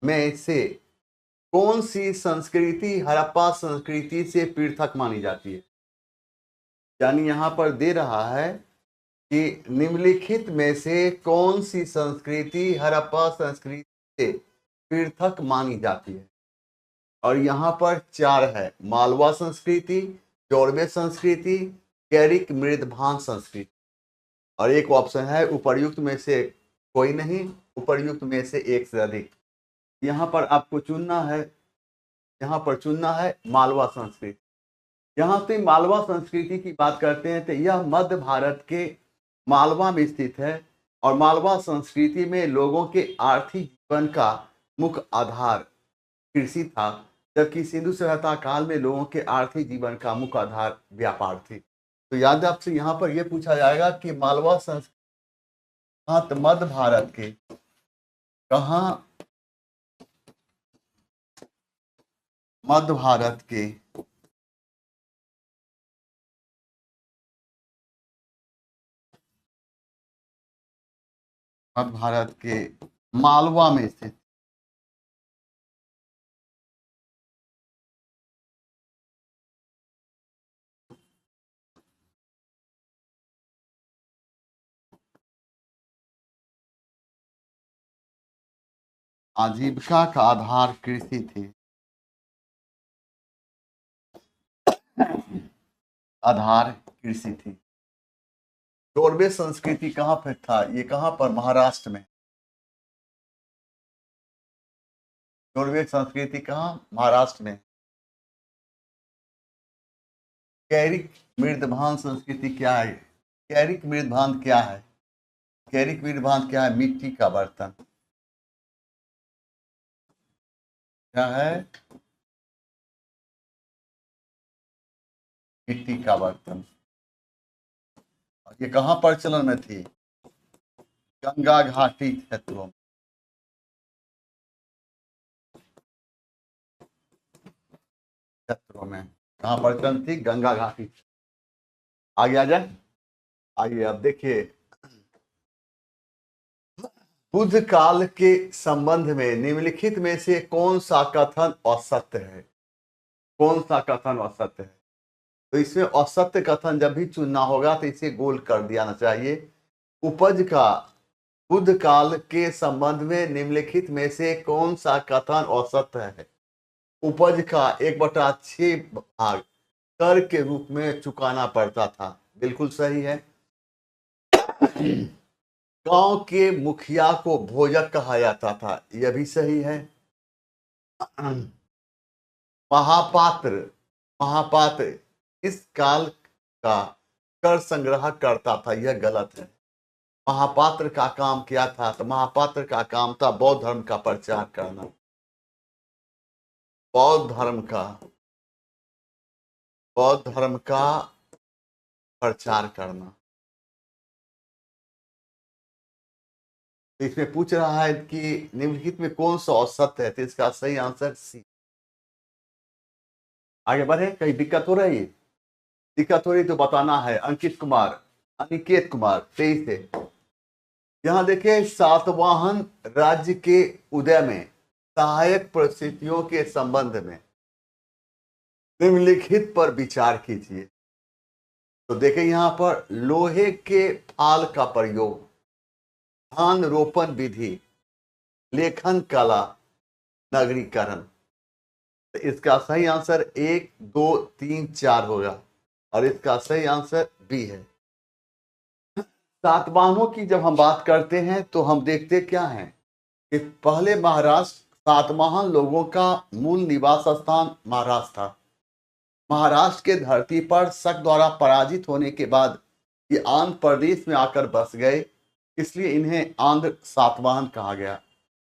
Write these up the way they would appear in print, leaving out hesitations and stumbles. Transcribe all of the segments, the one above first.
में से कौन सी संस्कृति हड़प्पा संस्कृति से पृथक मानी जाती है? यानी यहां पर दे रहा है कि निम्नलिखित में से कौन सी संस्कृति हड़प्पा संस्कृति से पृथक मानी जाती है? और यहाँ पर चार है: मालवा संस्कृति, जोड़वे संस्कृति, कैरिक मृदभान संस्कृति, और एक ऑप्शन है उपर्युक्त में से कोई नहीं, उपर्युक्त में से एक से अधिक। यहाँ पर आपको चुनना है, यहाँ पर चुनना है मालवा संस्कृति। यहाँ से मालवा संस्कृति की बात करते हैं तो यह मध्य भारत के मालवा में स्थित है, और मालवा संस्कृति में लोगों के आर्थिक जीवन का मुख्य आधार कृषि था, जबकि सिंधु सभ्यता काल में लोगों के आर्थिक जीवन का मुख्य आधार व्यापार थी। तो याद आपसे यहाँ पर यह पूछा जाएगा कि मालवा संस्कृति मध्य भारत के कहाँ, मध्य भारत के मालवा में स्थित। आजीविका का आधार कृषि थी, आधार कृषि थी। जोड़वे संस्कृति कहाँ पर था? ये कहाँ पर? महाराष्ट्र में। जोड़वे संस्कृति कहाँ? महाराष्ट्र में। कैरिक मृदभान संस्कृति क्या है? कैरिक मृदभान क्या है? कैरिक मृदभान क्या है? मिट्टी का बर्तन। क्या है? मिट्टी का बर्तन। ये कहाँ प्रचलन में थी? गंगा घाटी क्षेत्रों में। कहाँ प्रचलन थी? गंगा घाटी। आगे आ जाए, आइए अब देखिए, बुद्ध काल के संबंध में निम्नलिखित में से कौन सा कथन असत्य है? कौन सा कथन असत्य है? तो इसमें असत्य कथन जब भी चुनना होगा तो इसे गोल कर दिया चाहिए। उपज का बुद्ध काल के संबंध में निम्नलिखित में से कौन सा कथन असत्य है? उपज का 1/6 भाग कर के रूप में चुकाना पड़ता था, बिल्कुल सही है। गांव के मुखिया को भोजक कहा जाता था, यह भी सही है। महापात्र इस काल का कर संग्रह करता था, यह गलत है। महापात्र का काम क्या था? तो महापात्र का काम था बौद्ध धर्म का प्रचार करना, बौद्ध धर्म का प्रचार करना। इसमें पूछ रहा है कि निम्नलिखित में कौन सा असत्य है, तो इसका सही आंसर सी। आगे बढ़े, कहीं दिक्कत हो रही है? दिक्कत हो रही तो बताना है। अनिकेत कुमार 23 से। यहां देखिए, सातवाहन राज्य के उदय में सहायक परिस्थितियों के संबंध में निम्नलिखित पर विचार कीजिए। तो देखिए यहाँ पर लोहे के फाल का प्रयोग, धान रोपण विधि, लेखन कला, नगरीकरण। तो इसका सही आंसर 1, 2, 3, 4 होगा, और इसका सही आंसर बी है। सातवाहनों की जब हम बात करते हैं तो हम देखते क्या है कि पहले महाराष्ट्र, सातवाहन लोगों का मूल निवास स्थान महाराष्ट्र था। महाराष्ट्र के धरती पर शक द्वारा पराजित होने के बाद ये आंध्र प्रदेश में आकर बस गए, इसलिए इन्हें आंध्र सातवाहन कहा गया।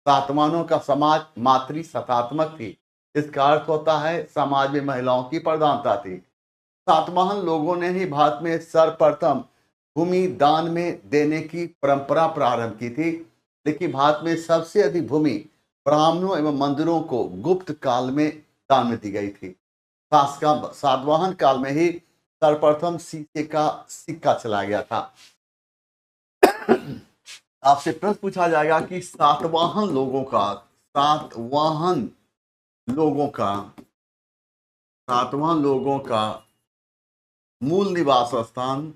सातवाहनों का समाज मातृ सत्तात्मक थी। इसका अर्थ होता है समाज में महिलाओं की प्रधानता थी। सातवाहन लोगों ने ही भारत में सर्वप्रथम भूमि दान में देने की परंपरा प्रारंभ की थी, लेकिन भारत में सबसे अधिक भूमि ब्राह्मणों एवं मंदिरों को गुप्त काल में दान में दी गई थी। सातवाहन काल में ही सर्वप्रथम शीशे का सिक्का चला गया था। आपसे प्रश्न पूछा जाएगा कि सातवाहन लोगों का सातवाहन लोगों का मूल निवास स्थान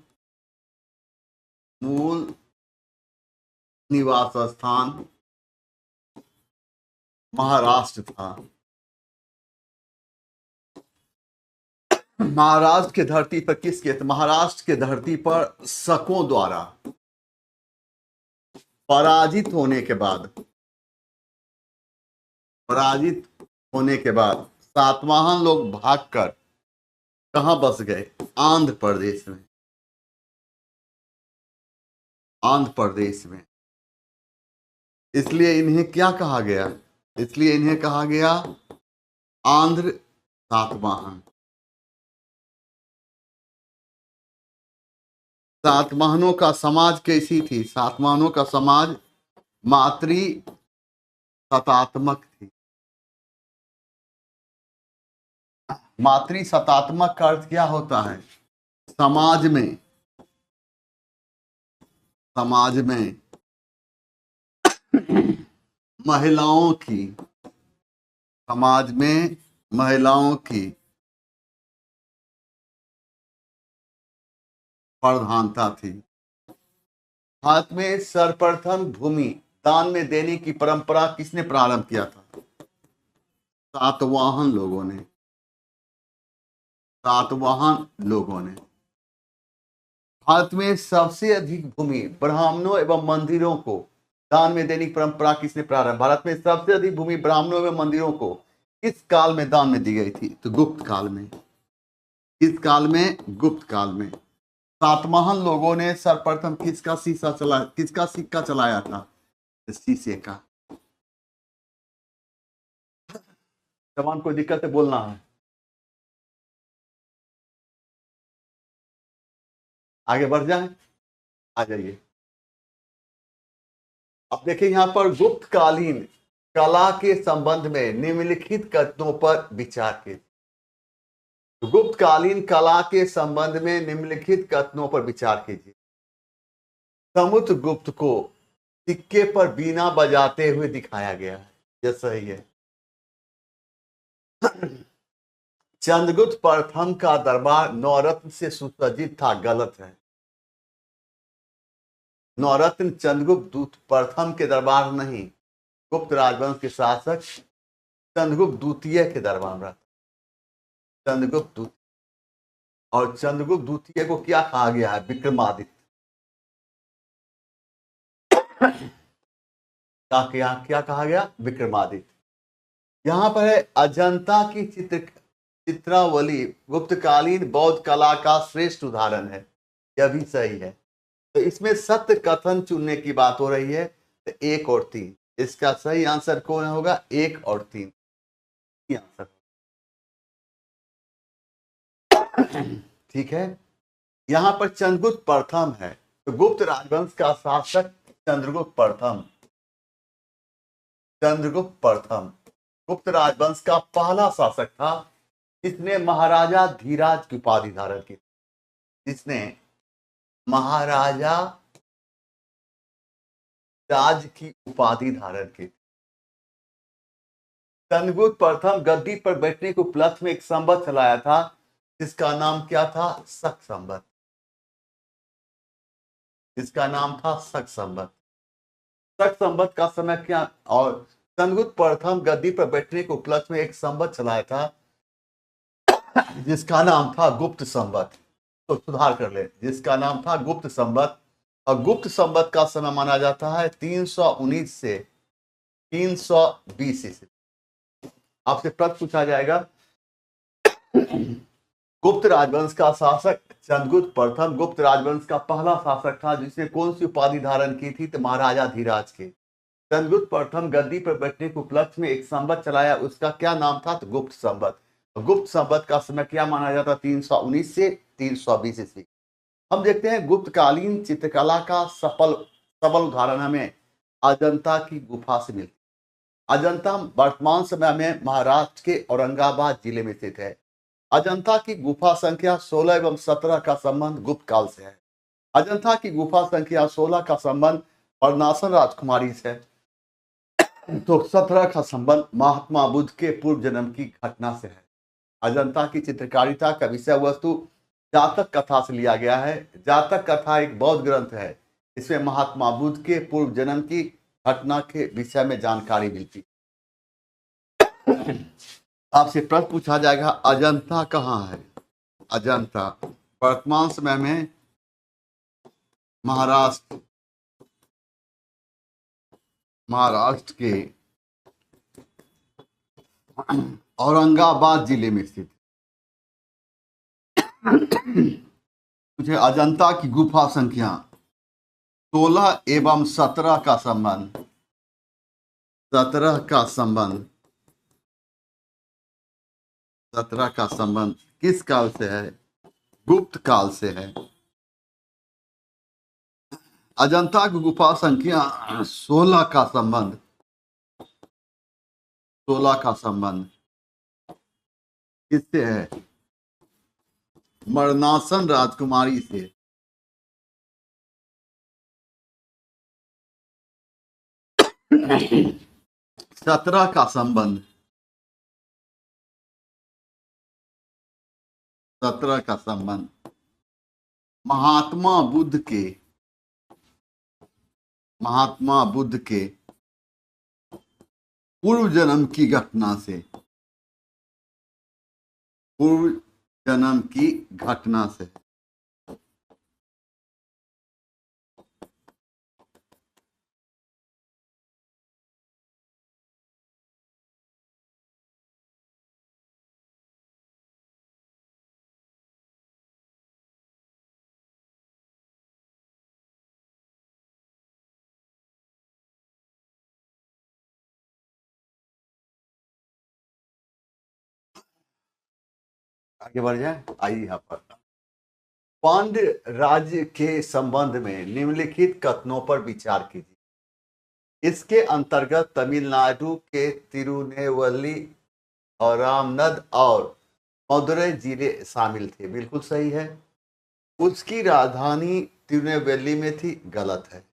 महाराष्ट्र था। महाराष्ट्र के धरती पर किसके, तो महाराष्ट्र के धरती पर शकों द्वारा पराजित होने के बाद सातवाहन लोग भागकर कहां बस गए, आंध्र प्रदेश में। इसलिए इन्हें क्या कहा गया, आंध्र सातवाहन। सातवाहनों का समाज कैसी थी, सातवाहनों का समाज मातृ सतात्मक थी। मातृ सतात्मक का अर्थ क्या होता है, समाज में महिलाओं की प्रधानता थी। भारत में सर्वप्रथम भूमि दान में देने की परंपरा किसने प्रारंभ किया था, सातवाहन लोगों ने। भारत में सबसे अधिक भूमि ब्राह्मणों एवं मंदिरों को दान में देने की परंपरा किसने प्रारंभ, भारत में सबसे अधिक भूमि ब्राह्मणों एवं मंदिरों को किस काल में दान में दी गई थी, तो गुप्त काल में। किस काल में, गुप्त काल में। सातवाहन लोगों ने सर्वप्रथम किसका सिक्का चलाया था, शीशे का। जवान कोई दिक्कत है, बोलना है, आगे बढ़ जाए, आ जाइए। अब देखिए यहां पर गुप्तकालीन कला के संबंध में निम्नलिखित कथनों पर विचार कीजिए। गुप्तकालीन कला के संबंध में निम्नलिखित कथनों पर विचार कीजिए। समुद्रगुप्त को सिक्के पर बीना बजाते हुए दिखाया गया है, यह सही है। चंद्रगुप्त प्रथम का दरबार नवरत्न से सुसज्जित था, गलत है। नवरत्न चंद्रगुप्त प्रथम के दरबार नहीं, गुप्त राजवंश के शासक चंद्रगुप्त द्वितीय के दरबार में। चंद्रगुप्त द्वितीय, और चंद्रगुप्त द्वितीय को क्या कहा गया है, विक्रमादित्य। क्या कहा गया, विक्रमादित्य। यहां पर है अजंता की चित्रावली गुप्तकालीन बौद्ध कला का श्रेष्ठ उदाहरण है, यह भी सही है। तो इसमें सत्य कथन चुनने की बात हो रही है, तो 1 और 3, इसका सही आंसर कौन होगा, 1 और 3 आंसर। ठीक है। यहां पर चंद्रगुप्त प्रथम है, तो गुप्त राजवंश का शासक चंद्रगुप्त प्रथम गुप्त राजवंश का पहला शासक था, जिसने महाराजा धीराज की उपाधि धारण की। जिसने महाराजा राज की उपाधि धारण की। चंद्रगुप्त प्रथम गद्दी पर बैठने के उपलक्ष्य में एक संवत चलाया था, जिसका नाम क्या था, शक संवत। जिसका नाम था शक संवत। शक संवत का समय क्या, और चंद्रगुप्त प्रथम गद्दी पर बैठने के उपलक्ष्य में एक संवत चलाया था, जिसका नाम था गुप्त संवत। तो सुधार कर ले, जिसका नाम था गुप्त संवत। और गुप्त संवत का समय माना जाता है 319 से 320 ईस्वी। आपसे प्रश्न पूछा जाएगा, गुप्त राजवंश का शासक चंद्रगुप्त प्रथम गुप्त राजवंश का पहला शासक था, जिसने कौन सी उपाधि धारण की थी, तो महाराजा धीराज के। चंद्रगुप्त प्रथम गद्दी पर बैठने के उपलक्ष्य में एक संवत चलाया, उसका क्या नाम था, तो गुप्त संवत। गुप्त संवत का समय क्या माना जाता, 319 से 320 ईस्वी। हम देखते हैं गुप्तकालीन चित्रकला का सबल उदाहरण हमें अजंता की गुफा से मिलती है। अजंता वर्तमान समय में महाराष्ट्र के औरंगाबाद जिले में स्थित है। अजंता की गुफा संख्या 16 एवं 17 का संबंध गुप्त काल से है। अजंता की गुफा संख्या 16 का संबंध पारनासन राजकुमारी से है। तो 17 का संबंध महात्मा बुद्ध के पूर्व जन्म की घटना से है। अजंता की चित्रकारिता का विषय वस्तु जातक कथा से लिया गया है। जातक कथा एक बौद्ध ग्रंथ है। इसमें महात्मा बुद्ध के पूर्व जन्म की घटना के विषय में जानकारी मिलती है। आपसे प्रश्न पूछा जाएगा, अजंता कहाँ है? अजंता वर्तमान समय में महाराष्ट्र के औरंगाबाद जिले में स्थित। मुझे अजंता की गुफा संख्या 16 एवं 17 का संबंध 17 का संबंध किस काल से है? गुप्त काल से है। अजंता की गुफा संख्या 16 का संबंध किससे है? मरणासन राजकुमारी से। 17 का संबंध 17 का संबंध महात्मा बुद्ध के पूर्व जन्म की घटना से आगे बढ़ जाए। आइए यहाँ पर पांड्य राज्य के संबंध में निम्नलिखित कथनों पर विचार कीजिए। इसके अंतर्गत तमिलनाडु के तिरुनेलवेली और रामनद और मदुरै जिले शामिल थे। बिल्कुल सही है। उसकी राजधानी तिरुनेलवेली में थी। गलत है।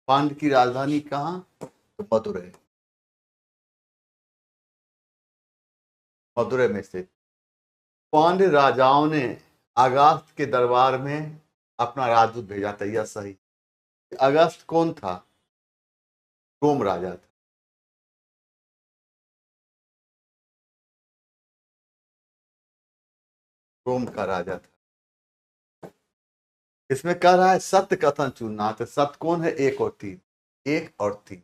पांड्य की राजधानी कहाँ? तो मदुरै में स्थित। पांड्य राजाओं ने अगस्त के दरबार में अपना राजदूत भेजा था। यह सही। अगस्त कौन था? रोम राजा था। रोम का राजा था। इसमें कह रहा है सत्य कथन चुनना। तो सत्य कौन है? 1 और 3। 1 और 3।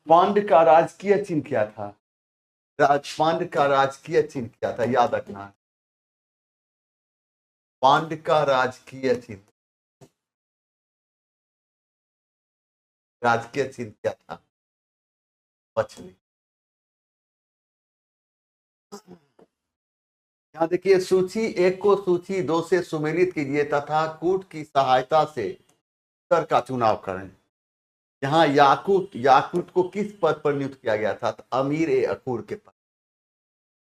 पांड्य का राजकीय चिन्ह क्या था? पांड्य का राजकीय चिन्ह क्या था? याद रखना। पांड्य का राजकीय चिन्ह क्या था? मछली। यहाँ देखिए, सूची 1 को सूची 2 से सुमेलित कीजिए तथा कूट की सहायता से उत्तर का चुनाव करें। यहाँ याकूत को किस पद पर नियुक्त किया गया था? तो अमीर ए अकूर के पद।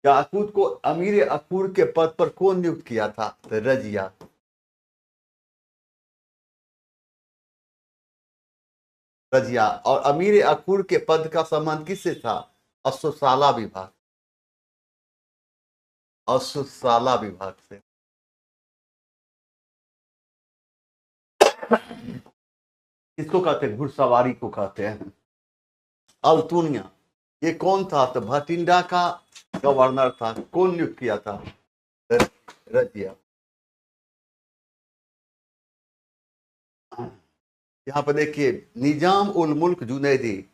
याकूत को अमीर ए अकूर के पद पर कौन नियुक्त किया था? तो रजिया। और अमीर ए अकूर के पद का संबंध किससे था? अश्वशाला विभाग से। किसको कहते हैं? घुड़सवारी को कहते हैं। अल्तुनिया ये कौन था? तो भटिंडा का गवर्नर था। कौन नियुक्त किया था? रजिया। यहाँ पर देखिए, निजाम उल मुल्क जुनैदी,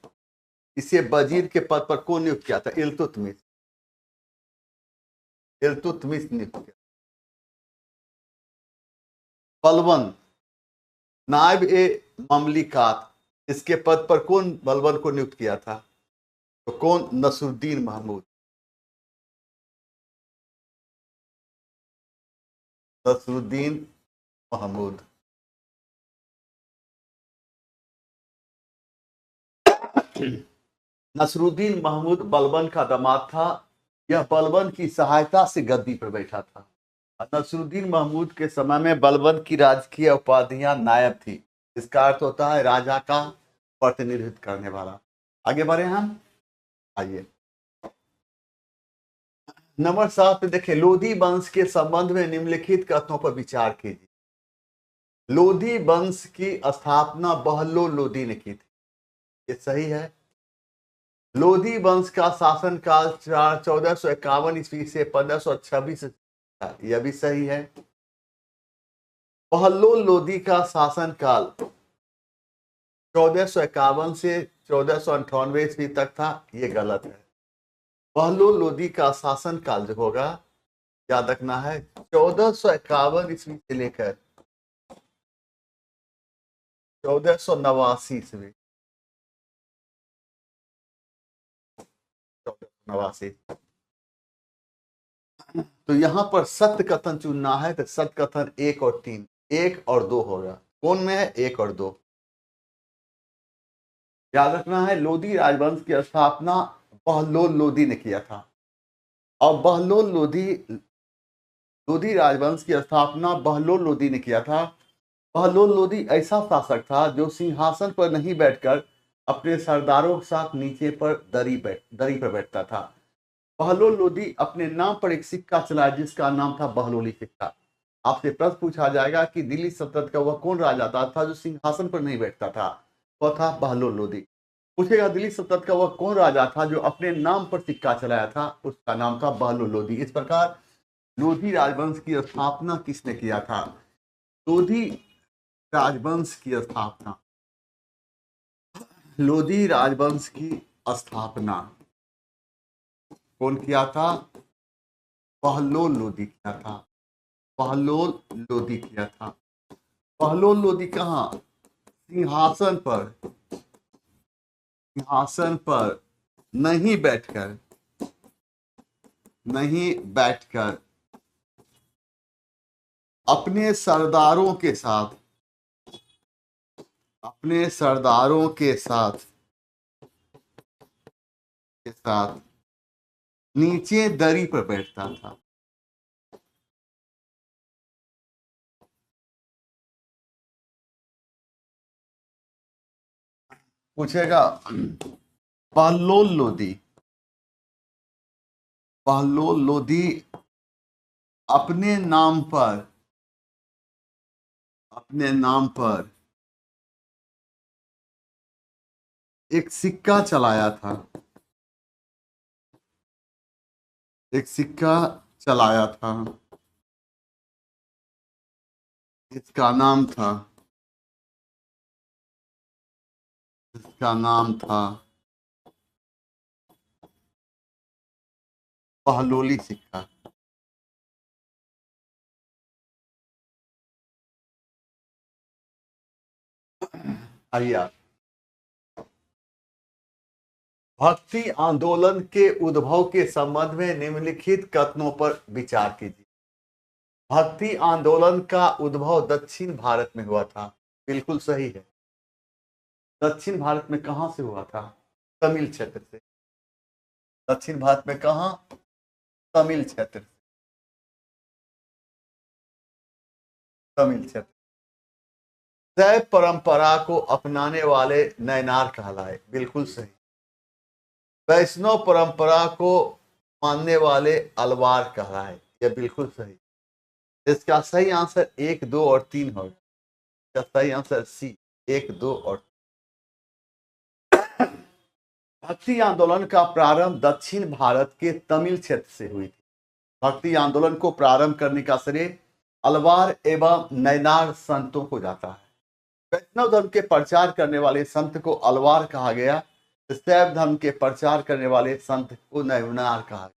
इसे वजीर के पद पर कौन नियुक्त किया था? इल्तुतमिश नियुक्त किया। बलबन नायब ए ममलिकात, इसके पद पर कौन बलबन को नियुक्त किया था? तो कौन? नसरुद्दीन महमूद। नसरुद्दीन महमूद बलबन का दामाद था। यह बलबन की सहायता से गद्दी पर बैठा था। नसरुद्दीन महमूद के समय में बलबन की राजकीय उपाधियां नायब थी। इसका अर्थ होता है राजा का प्रतिनिधित्व करने वाला। आगे बढ़े हम, आइए नंबर 7 पे देखें, लोधी वंश के संबंध में निम्नलिखित कथनों पर विचार कीजिए। लोधी वंश की स्थापना बहलोल लोधी ने की थी, ये सही है। लोधी वंश का शासनकाल 1451 ईस्वी से 1526, यह भी सही है। बहलोल लोधी का शासनकाल 1451 से 1498 ईस्वी तक था, यह गलत है। बहलोल लोधी का शासनकाल जो होगा, याद रखना है, 1451 ईस्वी से लेकर 1489 ईस्वी, 1489। तो यहां पर सत्य कथन चुनना है, तो सत्य कथन 1 और 3, 1 और 2 होगा। कौन में है 1 और 2? याद रखना है, लोधी राजवंश की स्थापना बहलोल लोधी ने किया था। और बहलोल लोधी राजवंश की स्थापना बहलोल लोधी ने किया था। बहलोल लोधी ऐसा शासक था जो सिंहासन पर नहीं बैठकर अपने सरदारों के साथ नीचे पर दरी पर बैठता था। बहलोल लोधी अपने नाम पर एक सिक्का चलाया जिसका नाम था बहलोली सिक्का। आपसे प्रश्न पूछा जाएगा कि दिल्ली सल्तनत का वह कौन राजा था जो सिंहासन पर नहीं बैठता था? वह था बहलोल लोधी। पूछेगा दिल्ली सल्तनत का वह कौन राजा था जो अपने नाम पर सिक्का चलाया था? उसका नाम था बहलोल लोधी। इस प्रकार लोधी राजवंश की स्थापना किसने किया था? लोधी राजवंश की स्थापना, लोधी राजवंश की स्थापना कौन किया था? बहलोल लोधी किया था। बहलोल लोधी किया था। बहलोल लोधी कहां? सिंहासन पर नहीं बैठकर अपने सरदारों के साथ नीचे दरी पर बैठता था। पूछेगा बहलोल लोधी अपने नाम पर एक सिक्का चलाया था। एक सिक्का चलाया था, इसका नाम था बहलोली सिक्का। आइए, भक्ति आंदोलन के उद्भव के संबंध में निम्नलिखित कथनों पर विचार कीजिए। भक्ति आंदोलन का उद्भव दक्षिण भारत में हुआ था, बिल्कुल सही है। दक्षिण भारत में कहां से हुआ था? तमिल क्षेत्र से। दक्षिण भारत में कहां? तमिल क्षेत्र। तमिल क्षेत्र। शैव परंपरा को अपनाने वाले नैनार कहलाए, बिल्कुल सही। वैष्णव परंपरा को मानने वाले अलवार कहलाए, यह बिल्कुल सही। इसका सही आंसर 1, 2 और 3 होगा। इसका सही आंसर सी, 1, 2 और। भक्ति आंदोलन का प्रारंभ दक्षिण भारत के तमिल क्षेत्र से हुई थी। भक्ति आंदोलन को प्रारंभ करने का श्रेय अलवार एवं नैनार संतों को जाता है। वैष्णव धर्म के प्रचार करने वाले संत को अलवार कहा गया, शैव धर्म के प्रचार करने वाले संत को नैनार कहा गया।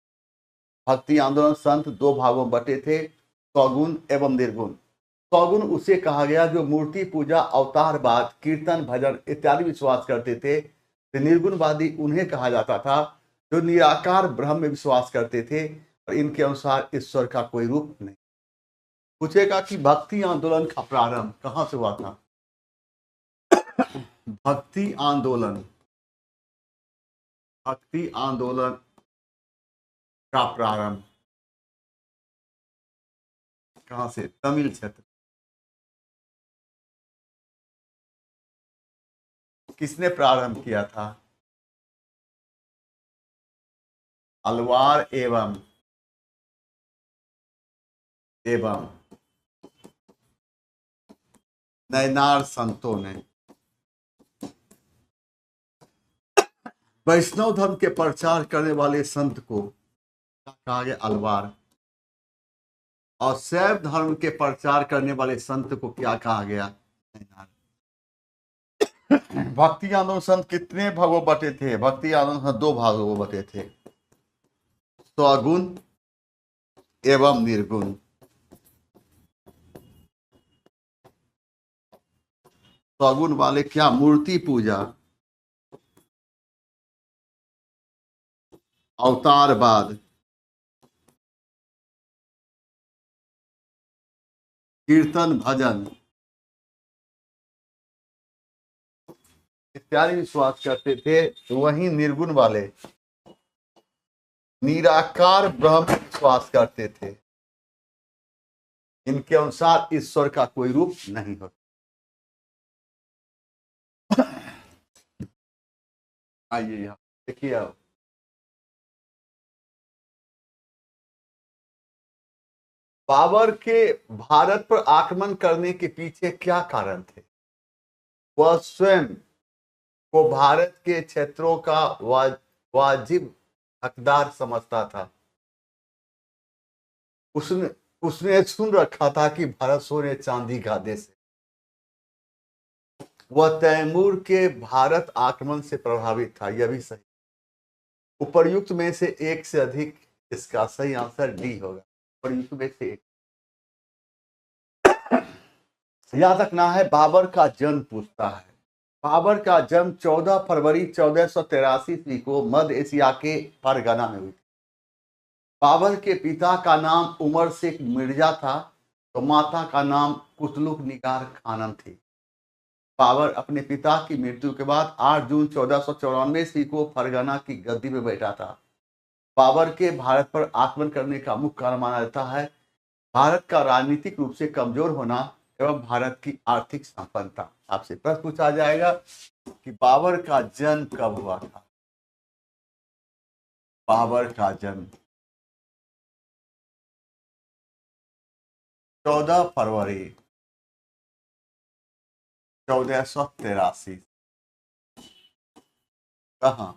भक्ति आंदोलन संत 2 भागों में बटे थे, सौगुण एवं निर्गुण। सौगुण उसे कहा गया जो मूर्ति पूजा, अवतारवाद, कीर्तन, भजन इत्यादि विश्वास करते थे। निर्गुणवादी उन्हें कहा जाता था जो निराकार ब्रह्म में विश्वास करते थे और इनके अनुसार ईश्वर का कोई रूप नहीं। पूछेगा कि भक्ति आंदोलन का प्रारंभ कहां से हुआ था? भक्ति आंदोलन का प्रारंभ कहां से? तमिल क्षेत्र। किसने प्रारंभ किया था? अलवार एवं नैनार संतों ने। वैष्णव धर्म के प्रचार करने वाले संत को कहा गया? अलवार। और शैव धर्म के प्रचार करने वाले संत को क्या कहा गया? नैनार। भक्ति आंदोलन संत कितने भागों बटे थे? भक्ति आंदोलन संत 2 भागों में बटे थे, स्वगुण एवं निर्गुण। स्वगुण वाले क्या? मूर्ति पूजा, अवतारवाद, कीर्तन भजन इत्यादि विश्वास करते थे। वहीं निर्गुण वाले निराकार ब्रह्म विश्वास करते थे। इनके अनुसार ईश्वर का कोई रूप नहीं होता। आइए यहाँ देखिए, अब बाबर के भारत पर आक्रमण करने के पीछे क्या कारण थे? वह स्वयं को भारत के क्षेत्रों का वाजिब हकदार समझता था। उसने उसने सुन रखा था कि भारत सोने चांदी का देश है। वह तैमूर के भारत आक्रमण से प्रभावित था। यह भी सही। उपर्युक्त में से एक से अधिक, इसका सही आंसर डी होगा। उपर्युक्त में से एक। याद रखना है, बाबर का जन्म पूछता है। बाबर का जन्म 14 फरवरी 1483 ईस्वी को मध्य एशिया के फरगना में हुई। बाबर के पिता का नाम उमर शेख मिर्जा था, तो माता का नाम कुतलुक निगार खानम थी। बाबर अपने पिता की मृत्यु के बाद 8 जून 1494 ईस्वी को फरगना की गद्दी में बैठा था। बाबर के भारत पर आक्रमण करने का मुख्य कारण माना जाता है भारत का राजनीतिक रूप से कमजोर होना एवं भारत की आर्थिक संपन्नता। आपसे प्रश्न पूछा जाएगा कि बाबर का जन्म कब हुआ था? बाबर का जन्म 14 फरवरी 1483। कहा?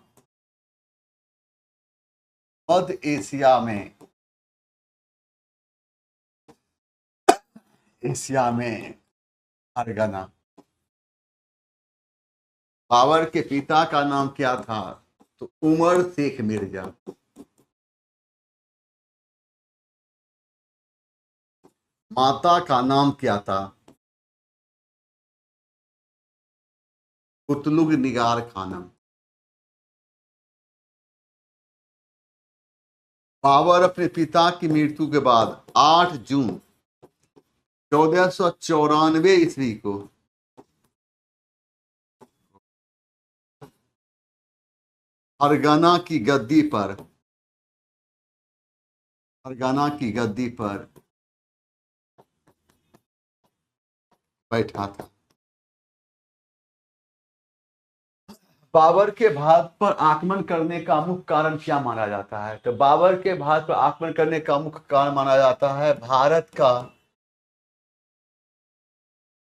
मध्य एशिया में फरगना। बाबर के पिता का नाम क्या था? तो उमर शेख मिर्जा। माता का नाम क्या था? कुतलुग निगार खानम। बाबर अपने पिता की मृत्यु के बाद 8 जून 1494 ईस्वी को फरगना की गद्दी पर बैठा था। बाबर के भारत पर आक्रमण करने का मुख्य कारण क्या माना जाता है? तो बाबर के भारत पर आक्रमण करने का मुख्य कारण माना जाता है भारत का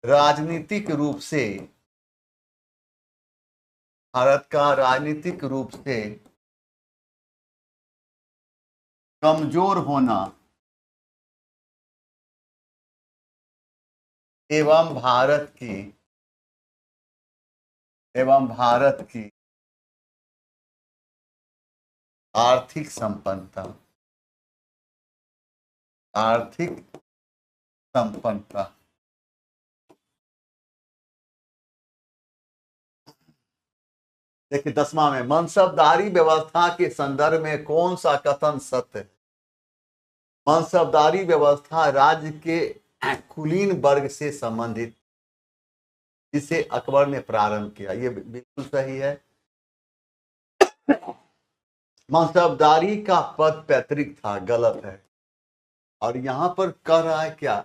राजनीतिक रूप से कमजोर होना एवं भारत की आर्थिक संपन्नता। देखिए 10वां में मनसबदारी व्यवस्था के संदर्भ में कौन सा कथन सत्य है? मनसबदारी व्यवस्था राज्य के कुलीन वर्ग से संबंधित, जिसे अकबर ने प्रारंभ किया। ये बिल्कुल सही है। मनसबदारी का पद पैतृक था, गलत है। और यहां पर कह रहा है क्या?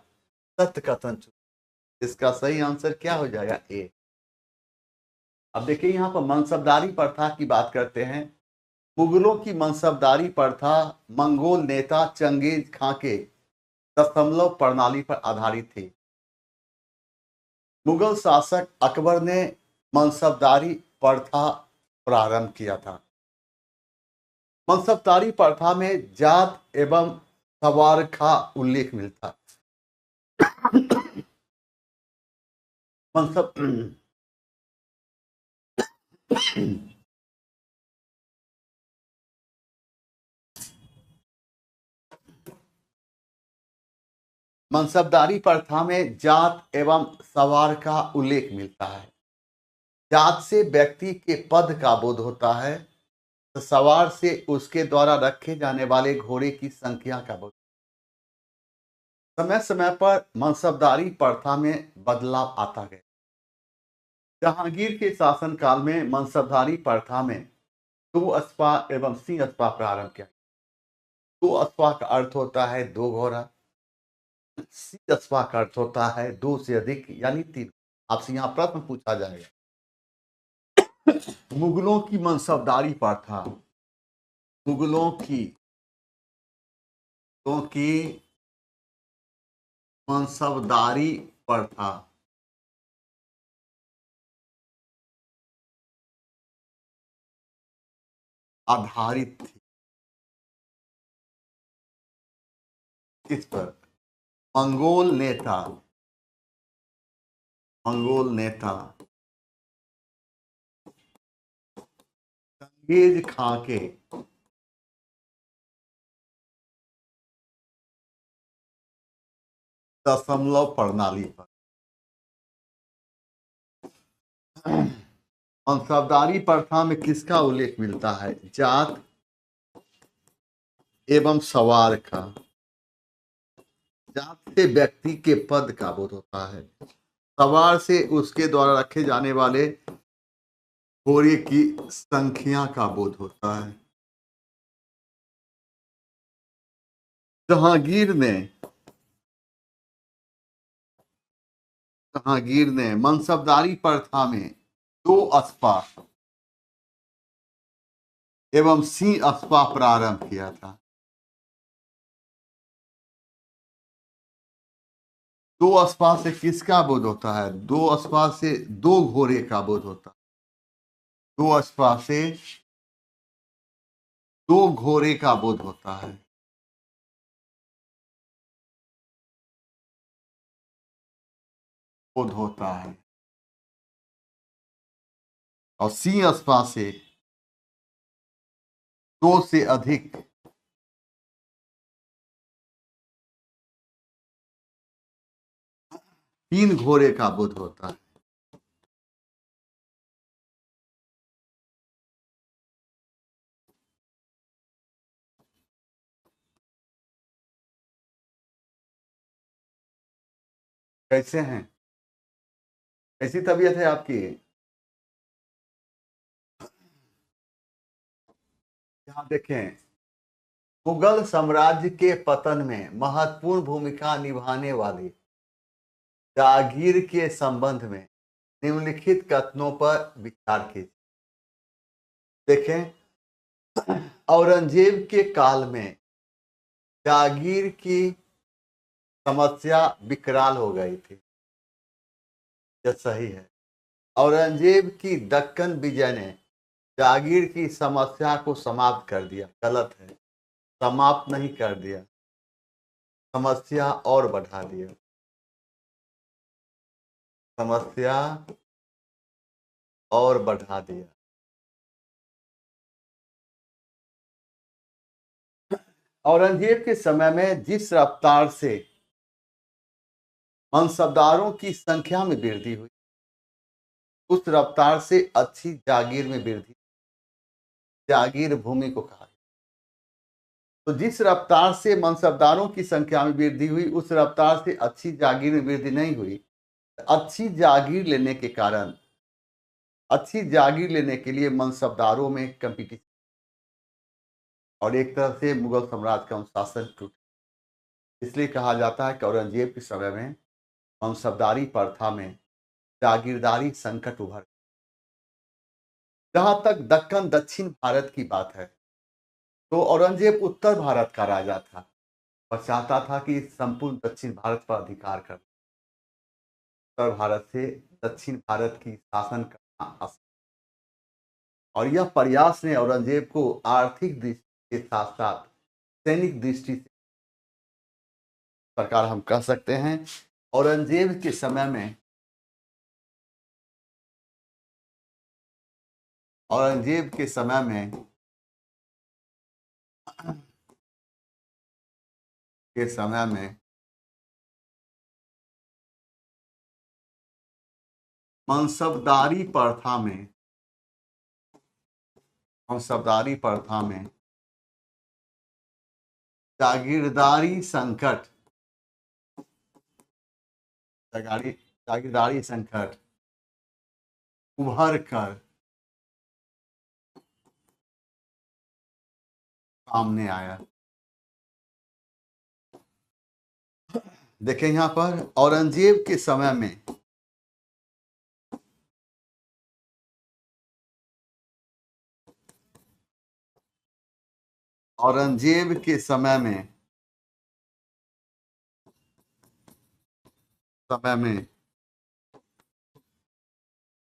सत्य कथन। इसका सही आंसर क्या हो जाएगा? ए। अब देखिए यहाँ पर मनसबदारी प्रथा की बात करते हैं। मुगलों की मनसबदारी प्रथा मंगोल नेता चंगेज खां के दशमलव प्रणाली पर आधारित थी। मुगल शासक अकबर ने मनसबदारी प्रथा प्रारंभ किया था। मनसबदारी प्रथा में जात एवं सवार का उल्लेख मिलता। मनसब मनसबदारी प्रथा में जात एवं सवार का उल्लेख मिलता है। जात से व्यक्ति के पद का बोध होता है, तो सवार से उसके द्वारा रखे जाने वाले घोड़े की संख्या का बोध। समय समय पर मनसबदारी प्रथा में बदलाव आता गया। जहांगीर के शासनकाल में मनसबदारी प्रथा में 2 अस्पा एवं सिंह अस्पा प्रारंभ किया। 2 अस्पा का अर्थ होता है 2 घोड़ा, सिंह अस्पा का अर्थ होता है 2 से अधिक यानी 3। आपसे यहाँ प्रश्न पूछा जाएगा, मुगलों की मनसबदारी प्रथा, मुगलों की मनसबदारी प्रथा आधारित थी किस पर? मंगोल नेता चंगेज खां के दशमलव प्रणाली पर। मनसबदारी प्रथा में किसका उल्लेख मिलता है? जात एवं सवार का। जात से व्यक्ति के पद का बोध होता है, सवार से उसके द्वारा रखे जाने वाले घोड़े की संख्या का बोध होता है। जहांगीर ने मनसबदारी प्रथा में 2 अस्पा एवं सिंह अस्पा प्रारंभ किया था। 2 अस्पा से किसका बोध होता है? 2 अस्पा से 2 घोड़े का बोध होता है। 2 अस्पा से 2 घोड़े का बोध होता है। बोध होता है। और सिंह अस्पा से 2 से अधिक 3 घोड़े का बोध होता है। कैसे हैं? कैसी तबीयत है आपकी? यहाँ देखें, मुगल साम्राज्य के पतन में महत्वपूर्ण भूमिका निभाने वाले जागीर के संबंध में निम्नलिखित कथनों पर विचार कीजिए। देखें, औरंगजेब के काल में जागीर की समस्या विकराल हो गई थी। यह सही है। औरंगजेब की दक्कन विजय ने जागीर की समस्या को समाप्त कर दिया। गलत है, समाप्त नहीं कर दिया, समस्या और बढ़ा दिया। समस्या और बढ़ा दिया। औरंगजेब के समय में जिस रफ्तार से मनसबदारों की संख्या में वृद्धि हुई, उस रफ्तार से अच्छी जागीर में वृद्धि, जागीर भूमि को कहा। तो जिस रफ्तार से मनसबदारों की संख्या में वृद्धि हुई, उस रफ्तार से अच्छी जागीर में वृद्धि नहीं हुई। अच्छी जागीर लेने के कारण, अच्छी जागीर लेने के लिए मनसबदारों में कंपटीशन और एक तरह से मुगल साम्राज्य का अनुशासन टूट। इसलिए कहा जाता है कि औरंगजेब के समय में मनसबदारी प्रथा में जागीरदारी संकट उभर। जहां तक दक्कन दक्षिण भारत की बात है, तो औरंगजेब उत्तर भारत का राजा था और चाहता था कि संपूर्ण दक्षिण भारत पर अधिकार कर, उत्तर भारत से दक्षिण भारत की शासन करना आसान। और यह प्रयास ने औरंगजेब को आर्थिक दृष्टि के साथ साथ सैनिक दृष्टि से, प्रकार हम कह सकते हैं, औरंगजेब के समय में औरंगजेब के समय में मनसबदारी प्रथा में जागीरदारी संकट उभर कर सामने आया। देखें यहां पर औरंगजेब के समय में औरंगजेब के समय में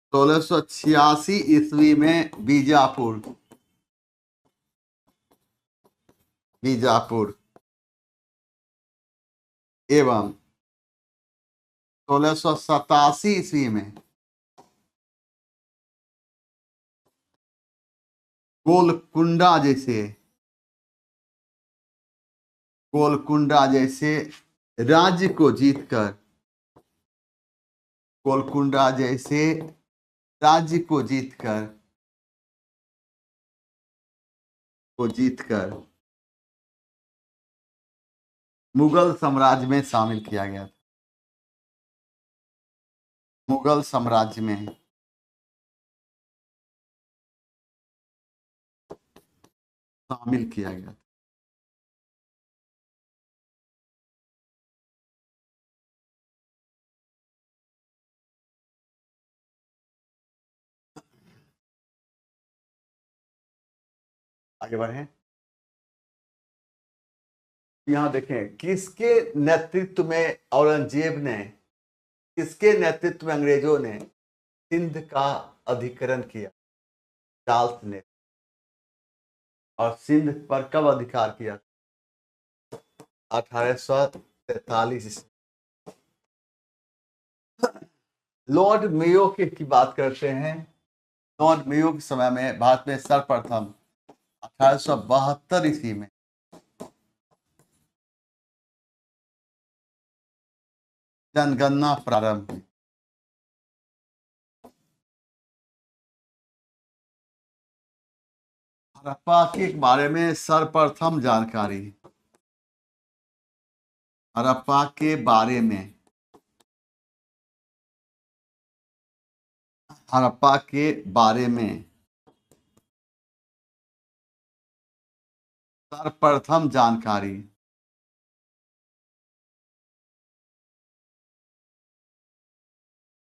1686 ईस्वी में बीजापुर एवं 1687 ईस्वी में गोलकुंडा जैसे राज्य को जीतकर गोलकुंडा जैसे राज्य को जीतकर मुगल साम्राज्य में शामिल किया गया था। मुगल साम्राज्य में शामिल किया गया था। आगे बढ़े, यहां देखें किसके नेतृत्व में अंग्रेजों ने सिंध का अधिकरण किया? चार्ल्स ने। और सिंध पर कब अधिकार किया? 1843। लॉर्ड मेयो की बात करते हैं। लॉर्ड मेयो के समय में भारत में सर्वप्रथम 1872 ईस्वी में जनगणना प्रारंभ हुई। हड़प्पा के बारे में सर्वप्रथम जानकारी, हड़प्पा के बारे में सर्वप्रथम जानकारी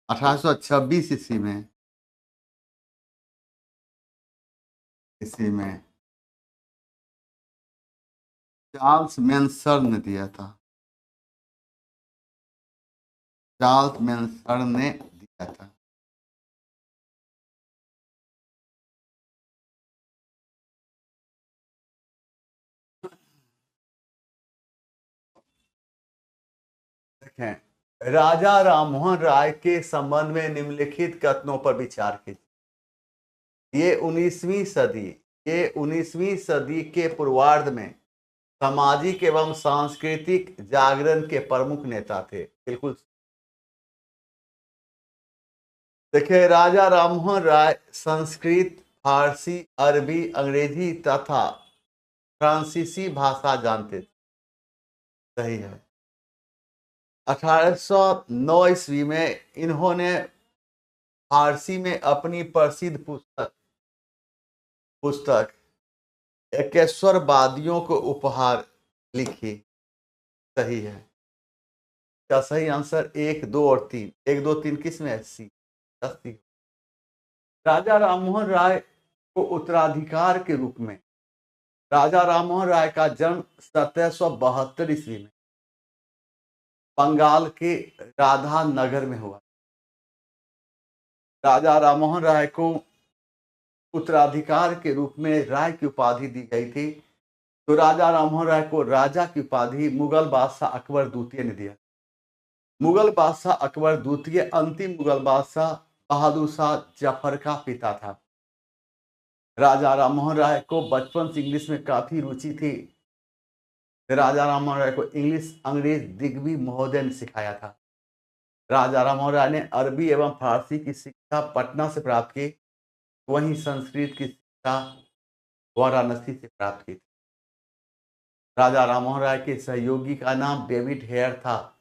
1826 ईस्वी में चार्ल्स मेंसर ने दिया था। चार्ल्स मेंसर ने दिया था। देखें, राजा राममोहन राय के संबंध में निम्नलिखित कथनों पर विचार कीजिए। ये 19वीं सदी के पूर्वार्ध में सामाजिक एवं सांस्कृतिक जागरण के प्रमुख नेता थे। बिल्कुल देखिए, राजा राममोहन राय संस्कृत, फारसी, अरबी, अंग्रेजी तथा फ्रांसीसी भाषा जानते थे। सही है। 1809 ईस्वी में इन्होंने फारसी में अपनी प्रसिद्ध पुस्तक एकेश्वरवादियों को उपहार लिखी। सही है। क्या सही आंसर 1, 2 और 3? 1, 2, 3 किस में है? सी। राजा राममोहन राय को उत्तराधिकार के रूप में राजा राममोहन राय का जन्म 1772 ईस्वी में बंगाल के राधा नगर में हुआ। राजा राममोहन राय को उत्तराधिकार के रूप में राय की उपाधि दी गई थी। तो राजा राममोहन राय को राजा की उपाधि मुगल बादशाह अकबर द्वितीय ने दिया। मुगल बादशाह अकबर द्वितीय अंतिम मुगल बादशाह बहादुर शाह जफर का पिता था। राजा राममोहन राय को बचपन से इंग्लिश में काफी रुचि थी। राजा राममोहन राय को इंग्लिश अंग्रेज दिग्विजय महोदय ने सिखाया था। राजा राममोहन राय ने अरबी एवं फारसी की शिक्षा पटना से प्राप्त की, वहीं संस्कृत की शिक्षा वाराणसी से प्राप्त की थी। राजा राममोहन राय के सहयोगी का नाम डेविड हेयर था।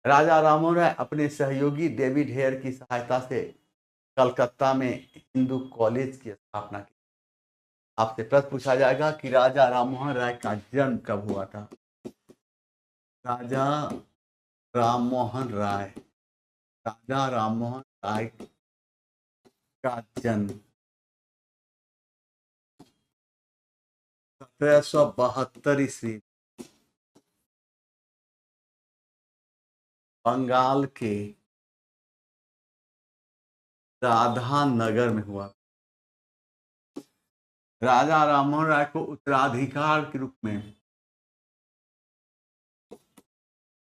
राजा राममोहन राय अपने सहयोगी डेविड हेयर की सहायता से कलकत्ता में हिंदू कॉलेज की स्थापना की। आपसे प्रश्न पूछा जाएगा कि राजा राममोहन राय का जन्म कब हुआ था। राजा राममोहन राय का जन्म 1772 ईस्वी बंगाल के राधा नगर में हुआ। राजा राममोहन राय को उत्तराधिकार के रूप में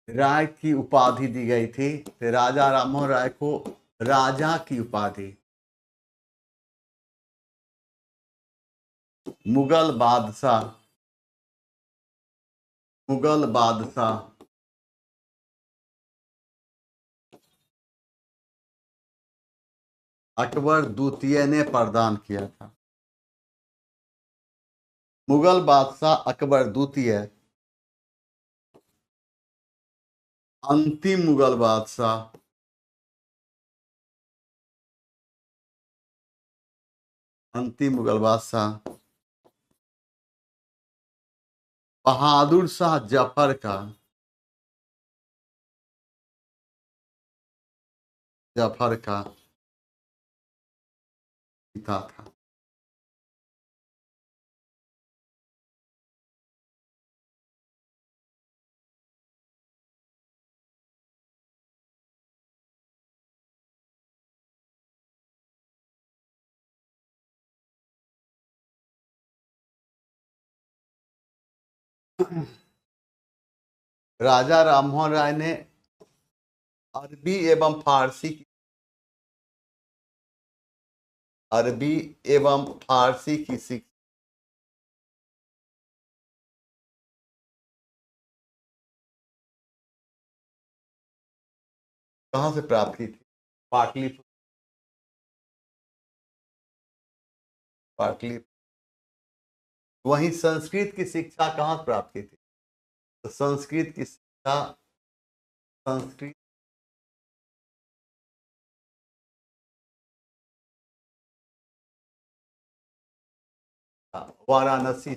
राय की उपाधि दी गई थी। तो राजा राममोहन राय को राजा की उपाधि मुगल बादशाह अकबर द्वितीय ने प्रदान किया था। मुगल बादशाह अकबर द्वितीय अंतिम मुगल बादशाह बहादुर शाह जफर का पिता था। राजा राममोहन राय ने अरबी एवं फारसी की शिक्षा कहां से प्राप्त की थी? पाटलिपुत्र। वहीं संस्कृत की शिक्षा कहां से प्राप्त की थी? तो संस्कृत की शिक्षा वाराणसी।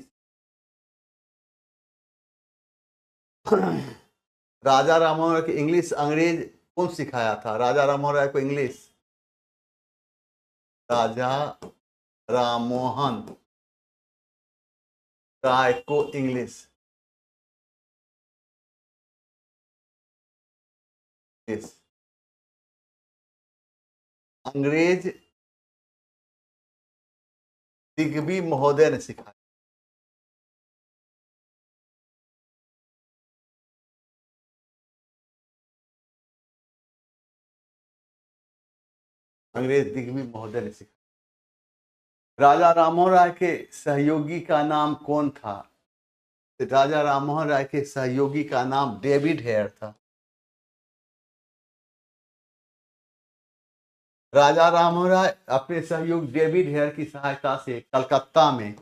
राजा राममोहन राय को इंग्लिश अंग्रेज कौन सिखाया था? राजा राममोहन राय को इंग्लिश राजा राममोहन राय को इंग्लिश अंग्रेज दिग्विजय महोदय ने सिखाया। अंग्रेज दिग्विजय महोदय ने सिखाया। राजा राममोहन राय के सहयोगी का नाम कौन था? राजा राममोहन राय के सहयोगी का नाम डेविड हेयर था। राजा राममोहन राय अपने सहयोगी डेविड हेयर की सहायता से कलकत्ता में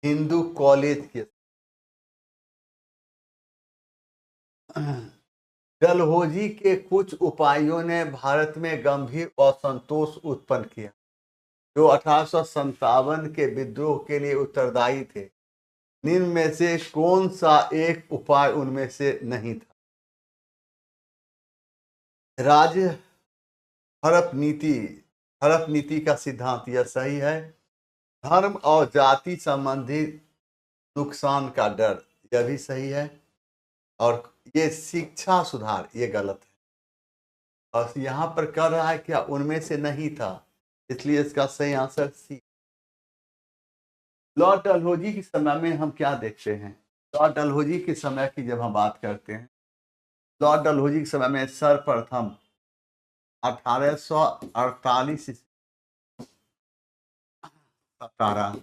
हिंदू कॉलेज के डलहौजी के कुछ उपायों ने भारत में गंभीर असंतोष उत्पन्न किया, जो 1857 के विद्रोह के लिए उत्तरदायी थे। निम्न में से कौन सा एक उपाय उनमें से नहीं था? राज्य हड़प नीति हड़प नीति का सिद्धांत यह सही है। धर्म और जाति संबंधित नुकसान का डर यह भी सही है। और ये शिक्षा सुधार ये गलत है। और यहाँ पर कर रहा है क्या, उनमें से नहीं था, इसलिए इसका सही आंसर सी। लॉर्ड डलहौजी के समय में हम क्या देखते हैं? लॉर्ड डलहौजी के समय की जब हम बात करते हैं, लॉर्ड डलहौजी के समय में सर्वप्रथम 1848 17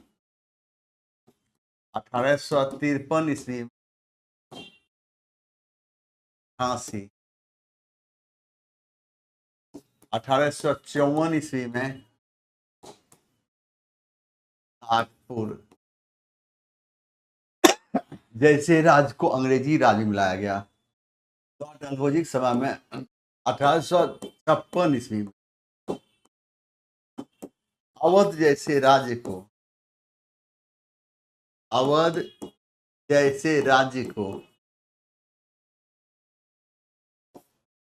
1853 ईस्वी में झांसी, 1854 ईस्वी में नागपुर जैसे राज्य को अंग्रेजी राज्य में लाया गया। लॉर्ड डलहौजी के समय में 1856 ईस्वी में अवध जैसे राज्य को, अवध जैसे राज्य को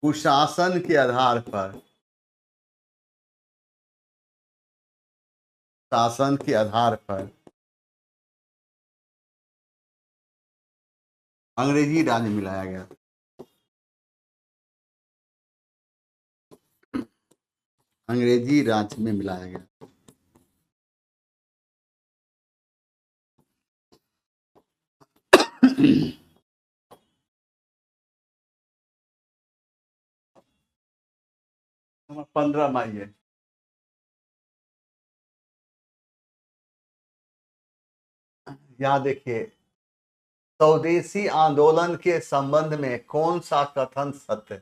कुशासन के आधार पर, शासन के आधार पर अंग्रेजी राज्य में लाया गया। अंग्रेजी राज्य में मिलाया गया। नंबर 15 में आइए। यहाँ देखिए, स्वदेशी आंदोलन के संबंध में कौन सा कथन सत्य है?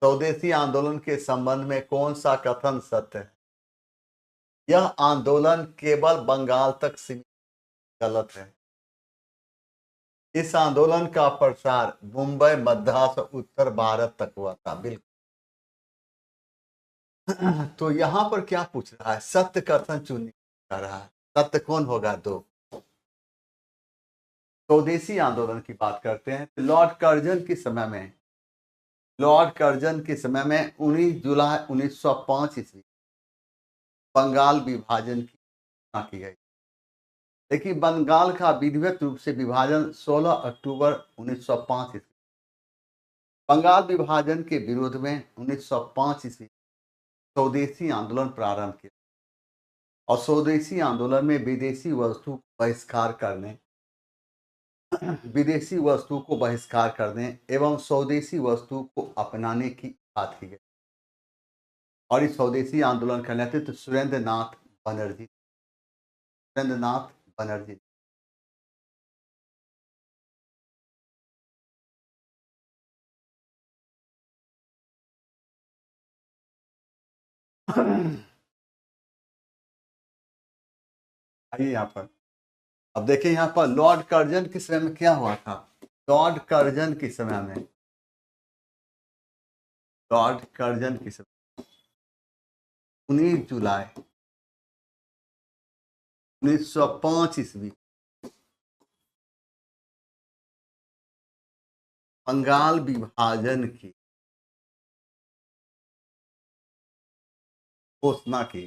स्वदेशी आंदोलन के संबंध में कौन सा कथन सत्य है? यह आंदोलन केवल बंगाल तक सीमित, गलत है। इस आंदोलन का प्रसार मुंबई, मद्रास और उत्तर भारत तक हुआ था। बिल्कुल। तो यहां पर क्या पूछ रहा है? सत्य कथन चुनने जा रहा है। सत्य कौन होगा? दो। स्वदेशी आंदोलन की बात करते हैं। लॉर्ड कर्जन के समय में, लॉर्ड कर्जन के समय में 19 जुलाई 1905 ईस्वी बंगाल विभाजन की घोषणा की गई। लेकिन बंगाल का विधिवत रूप से विभाजन 16 अक्टूबर 1905 ईस्वी, बंगाल विभाजन के विरोध में 1905 ईस्वी स्वदेशी आंदोलन प्रारंभ किया। और स्वदेशी आंदोलन में विदेशी वस्तु बहिष्कार करने, विदेशी वस्तु को बहिष्कार करने एवं स्वदेशी वस्तु को अपनाने की बात की गई। और इस स्वदेशी आंदोलन का नेतृत्व सुरेंद्र नाथ बनर्जी, सुरेंद्र नाथ बनर्जी। आइए यहाँ पर, अब देखिए यहाँ पर लॉर्ड कर्जन के समय में क्या हुआ था। लॉर्ड कर्जन के समय में, लॉर्ड कर्जन के समय 19 जुलाई 1905 ईस्वी बंगाल विभाजन की घोषणा की।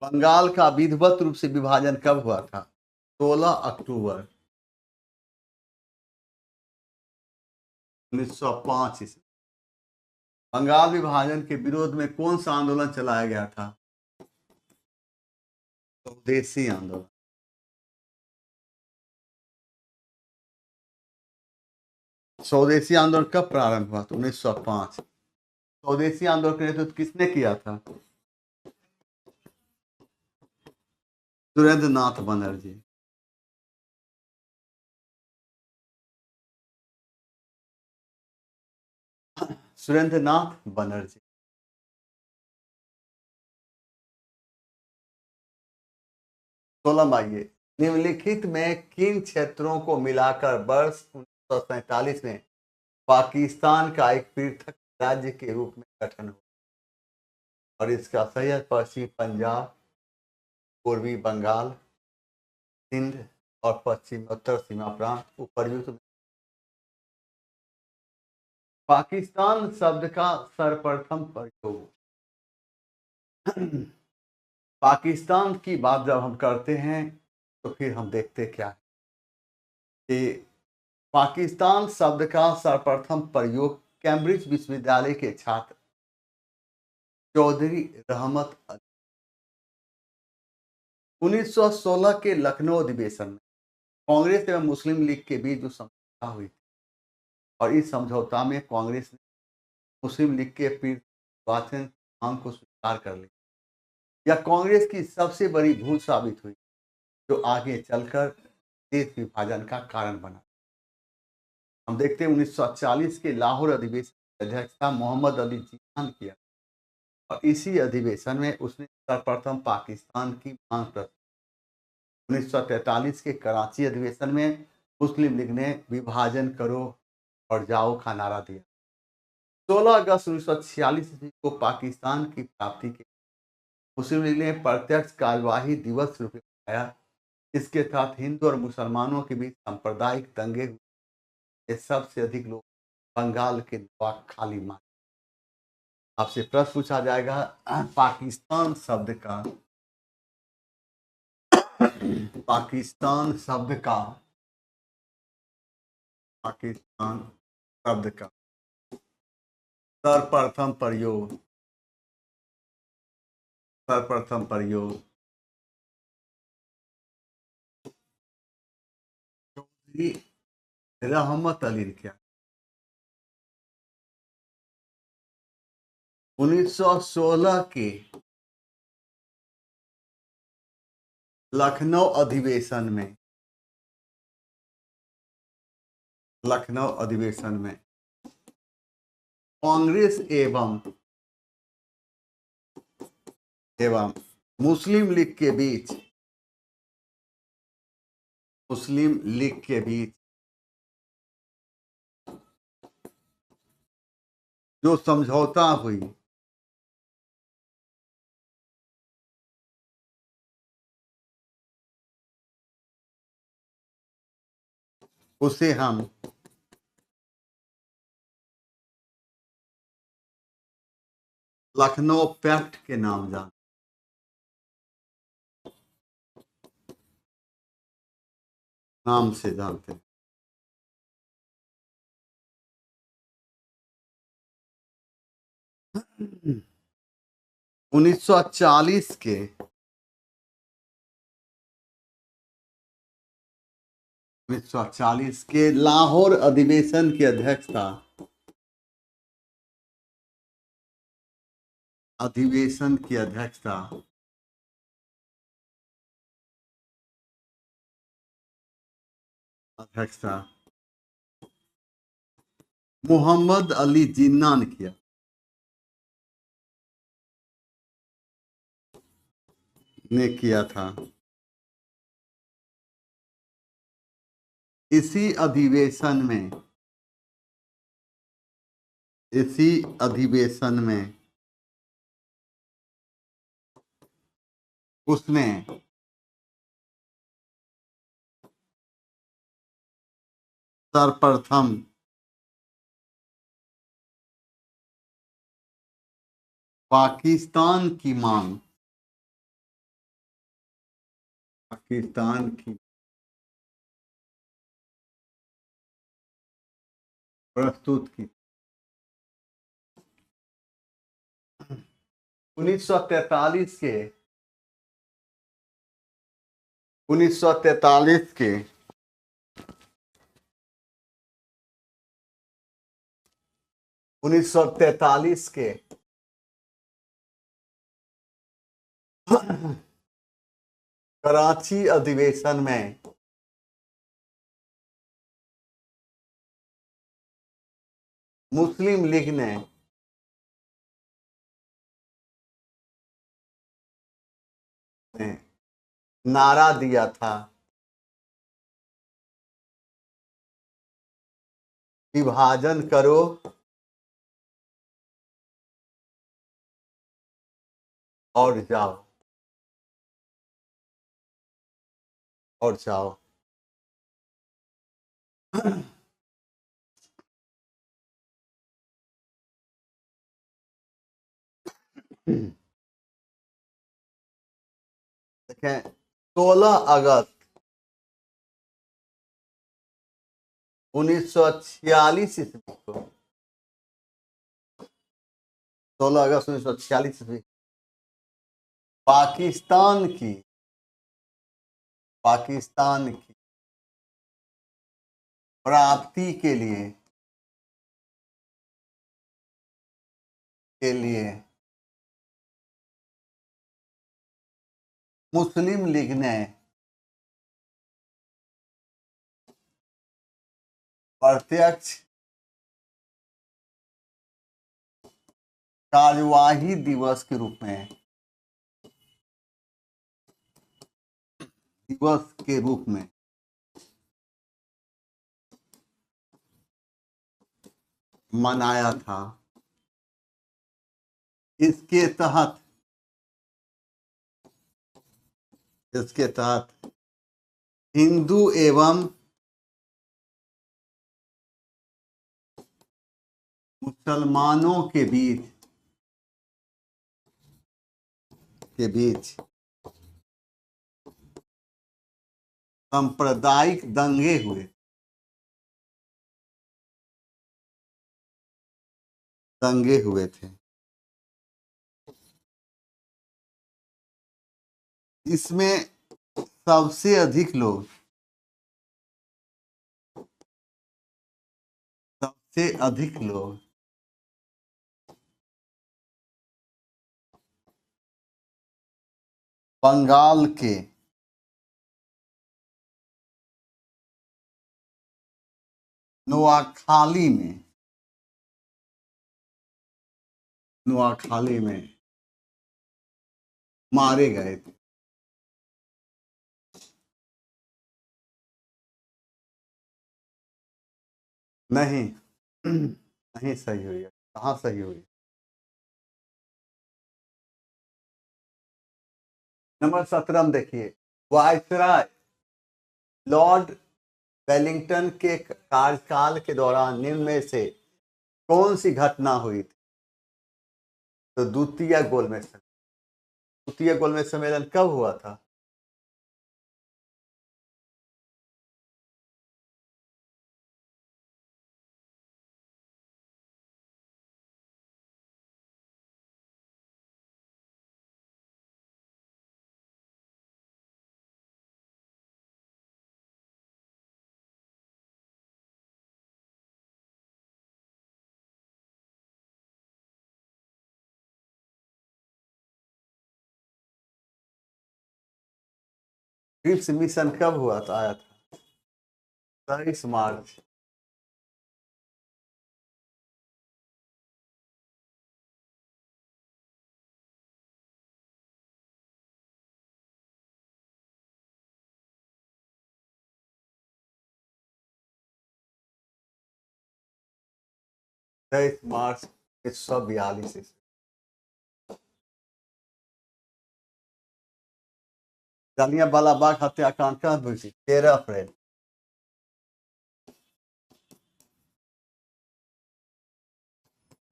बंगाल का विधिवत रूप से विभाजन कब हुआ था? 16 अक्टूबर 1905 ईस्वी। बंगाल विभाजन के विरोध में कौन सा आंदोलन चलाया गया था? स्वदेशी आंदोलन। स्वदेशी आंदोलन कब प्रारंभ हुआ? 1905। स्वदेशी आंदोलन का नेतृत्व किसने किया था? सुरेंद्र नाथ बनर्जी। सुरेंद्र नाथ बनर्जी। 16 माइए, निम्नलिखित में किन क्षेत्रों को मिलाकर वर्ष 1947 में पाकिस्तान का एक पृथक राज्य के रूप में गठन हुआ? और इसका सही है पश्चिमी पंजाब, पूर्वी बंगाल, सिंध और पश्चिम उत्तर सीमा प्रांत, उपरयुक्त पाकिस्तान शब्द का सर्वप्रथम प्रयोग पाकिस्तान की बात जब हम करते हैं तो फिर हम देखते क्या है कि पाकिस्तान शब्द का सर्वप्रथम प्रयोग कैम्ब्रिज विश्वविद्यालय के छात्र चौधरी रहमत अली 1916 के लखनऊ अधिवेशन में कांग्रेस एवं मुस्लिम लीग के बीच जो समझौता हुई थी और इस समझौता में कांग्रेस ने मुस्लिम लीग के निर्वाचन मांग को स्वीकार कर लिया। यह कांग्रेस की सबसे बड़ी भूल साबित हुई जो आगे चलकर देश विभाजन का कारण बना। हम देखते हैं 1940 के लाहौर अधिवेशन की अध्यक्षता मोहम्मद अली जिन्ना ने किया और इसी अधिवेशन में उसने सर्वप्रथम पाकिस्तान की मांग प्रस्तुत। 1943 के कराची अधिवेशन में मुस्लिम लीग ने विभाजन करो और जाओ का नारा दिया। 16 अगस्त 1946 को पाकिस्तान की प्राप्ति के मुस्लिम लीग ने प्रत्यक्ष कार्यवाही दिवस रूप में मनाया। इसके तहत हिंदू और मुसलमानों के बीच सांप्रदायिक दंगे हुए। सबसे अधिक लोग बंगाल के नवाब खाली मारे। आपसे प्रश्न पूछा जाएगा पाकिस्तान शब्द का पाकिस्तान शब्द का पाकिस्तान शब्द का सर्वप्रथम प्रयोग चौधरी रहमत अली ने किया। 1916 के लखनऊ अधिवेशन में कांग्रेस एवं मुस्लिम लीग के बीच जो समझौता हुई उसे हम लखनऊ पैक्ट के नाम से जानते हैं। 1940 के लाहौर अधिवेशन की अध्यक्षता मोहम्मद अली जिन्ना ने किया था। इसी अधिवेशन में उसने सर्वप्रथम पाकिस्तान की प्रस्तुत की। 1943 के 1943 के कराची अधिवेशन में मुस्लिम लीग ने नारा दिया था विभाजन करो और जाओ देखें 16 अगस्त 1946 ईस्वी को, 16 अगस्त 1946 ईस्वी पाकिस्तान की प्राप्ति के लिए मुस्लिम लीग ने प्रत्यक्ष कार्यवाही दिवस के रूप में मनाया था। इसके तहत हिंदू एवं मुसलमानों के बीच सांप्रदायिक दंगे हुए थे। इसमें सबसे अधिक लोग बंगाल के नोआखाली में मारे गए थे। नहीं सही हुई है, कहाँ सही हुई? नंबर 17 में देखिए, वायसराय लॉर्ड वेलिंगटन के कार्यकाल के दौरान निम्न में से कौन सी घटना हुई थी? तो द्वितीय गोलमेज सम्मेलन कब हुआ था? क्रिप्स मिशन कब हुआ था, आया था? 23 मार्च। तेईस मार्च 1942 जलियांवाला बाग हत्याकांड कब हुई थी? 13 अप्रैल।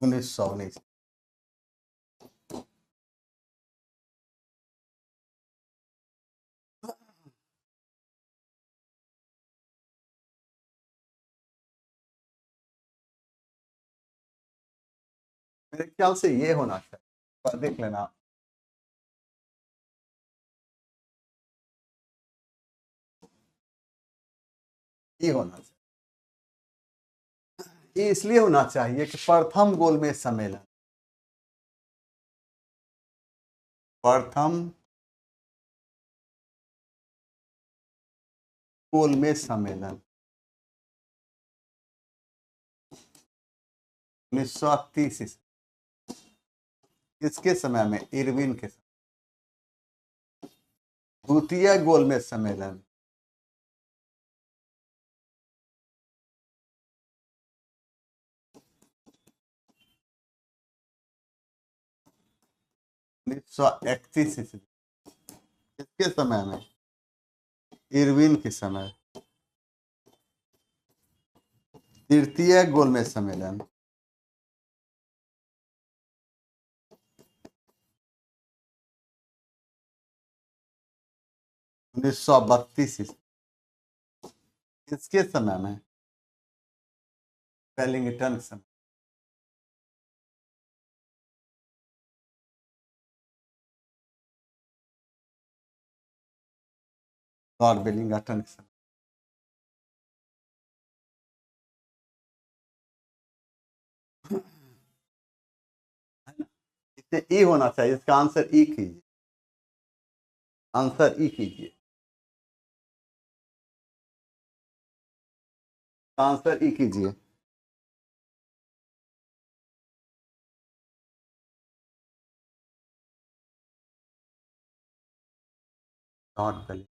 उन्नीस सौ 19। मेरे ख्याल से ये होना चाहिए, पर देख लेना। ये होना चाहिए, ये इसलिए होना चाहिए कि प्रथम गोलमेज सम्मेलन 1938 इसके समय में, इरविन के समय। द्वितीय गोलमेज सम्मेलन 1931 ईस्वी, किसके समय में? इरविन के समय। तृतीय गोलमेज सम्मेलन 1932 इसके समय में, वेलिंगटन के समय, लॉर्ड वेलिंगटन के समय। इससे ई होना चाहिए, इसका आंसर ई कीजिए, आंसर ई कीजिए, आंसर ई कीजिए। Lord Wellington.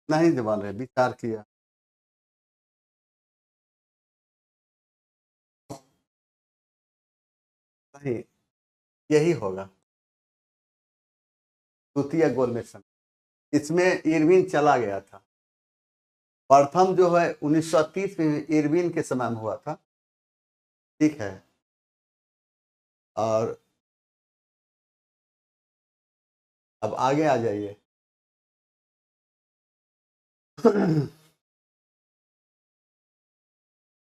नहीं जवान रहे, विचार किया। नहीं, यही होगा द्वितीय गोलमेज संधि। इसमें इरविन चला गया था। प्रथम जो है 1930 में इरविन के समय में हुआ था, ठीक है। और अब आगे आ जाइए।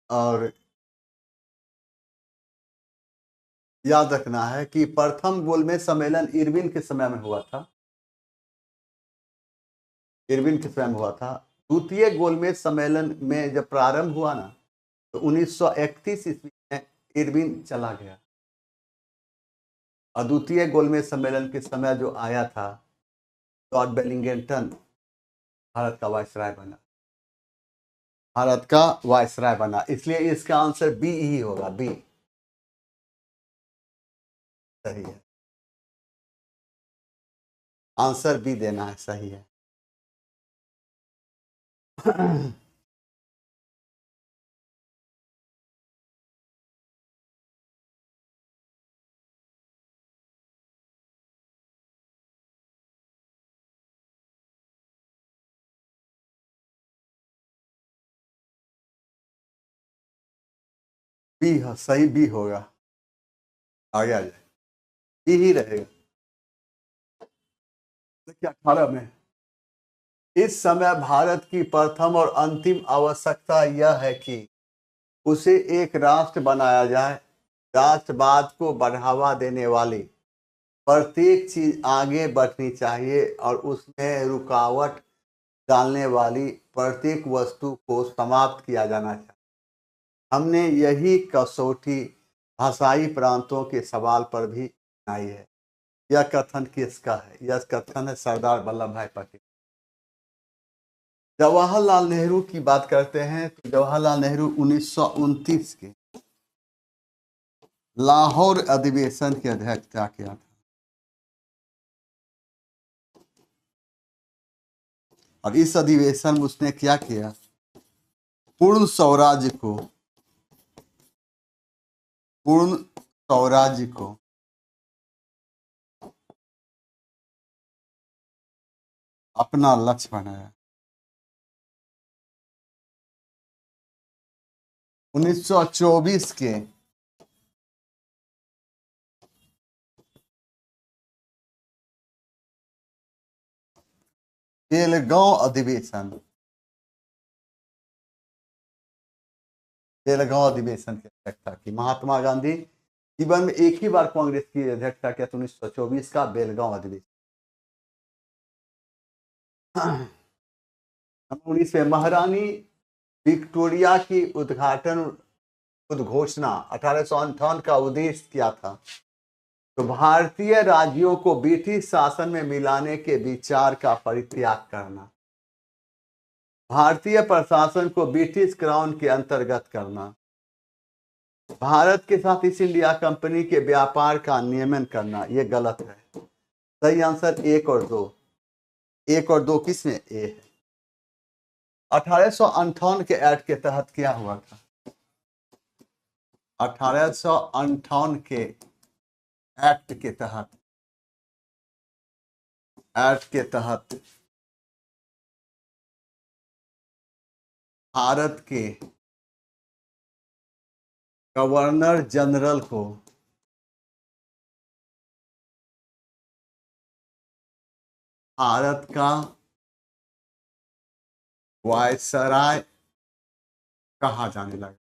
और याद रखना है कि प्रथम गोलमेज सम्मेलन इरविन के समय में हुआ था, इरविन के समय में हुआ था। द्वितीय गोलमेज सम्मेलन में जब प्रारंभ हुआ ना, तो 1931 ईस्वी में इरविन चला गया। और द्वितीय गोलमेज सम्मेलन के समय जो आया था, लॉर्ड वेलिंगटन भारत का वायसराय बना, भारत का वायसराय बना। इसलिए इसका आंसर बी ही होगा, बी सही है। आंसर बी देना है, सही है। बी सही, बी होगा। आगे आ जाए, बी ही रहेगा। देखिए 18 में, इस समय भारत की प्रथम और अंतिम आवश्यकता यह है कि उसे एक राष्ट्र बनाया जाए। राष्ट्रवाद को बढ़ावा देने वाली प्रत्येक चीज आगे बढ़नी चाहिए और उसमें रुकावट डालने वाली प्रत्येक वस्तु को समाप्त किया जाना चाहिए। हमने यही कसौटी भाषाई प्रांतों के सवाल पर भी बनाई है। यह कथन किसका है? यह कथन है सरदार वल्लभ भाई पटेल। जवाहरलाल नेहरू की बात करते हैं तो जवाहरलाल नेहरू 1929 के लाहौर अधिवेशन की अध्यक्षता किया था। और इस अधिवेशन में उसने क्या किया? पूर्ण स्वराज्य को, पूर्ण स्वराज्य को अपना लक्ष्य बनाया। 1924 के बेलगांव अधिवेशन, बेलगांव अधिवेशन की अध्यक्षता की। महात्मा गांधी जीवन में एक ही बार कांग्रेस की अध्यक्षता किया था, 1924 का बेलगांव अधिवेशन। 19 में महारानी विक्टोरिया की उद्घोषणा 1858 का उद्देश्य क्या था? तो भारतीय राज्यों को ब्रिटिश शासन में मिलाने के विचार का परित्याग करना, भारतीय प्रशासन को ब्रिटिश क्राउन के अंतर्गत करना, भारत के साथ ईस्ट इंडिया कंपनी के व्यापार का नियमन करना। यह गलत है। सही आंसर 1 और 2। 1 और 2 किसमें? ए है। 1858 के एक्ट के तहत क्या हुआ था? 1858 के एक्ट के तहत भारत के गवर्नर जनरल को भारत का वायसराय कहा जाने लगा।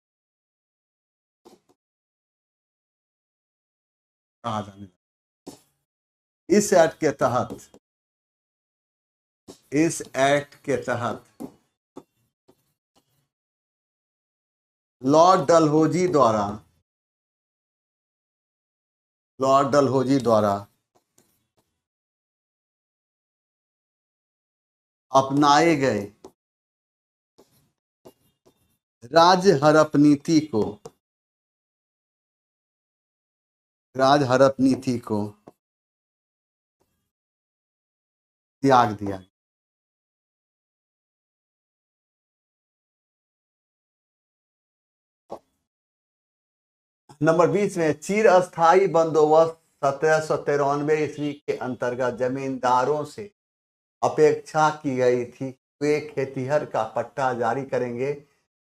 इस एक्ट के तहत लॉर्ड डलहौजी द्वारा अपनाए गए राज्य हड़प नीति को त्याग दिया। नंबर 20 में चिरस्थायी बंदोबस्त 1793 ईस्वी के अंतर्गत जमींदारों से अपेक्षा की गई थी, वे खेतिहर का पट्टा जारी करेंगे।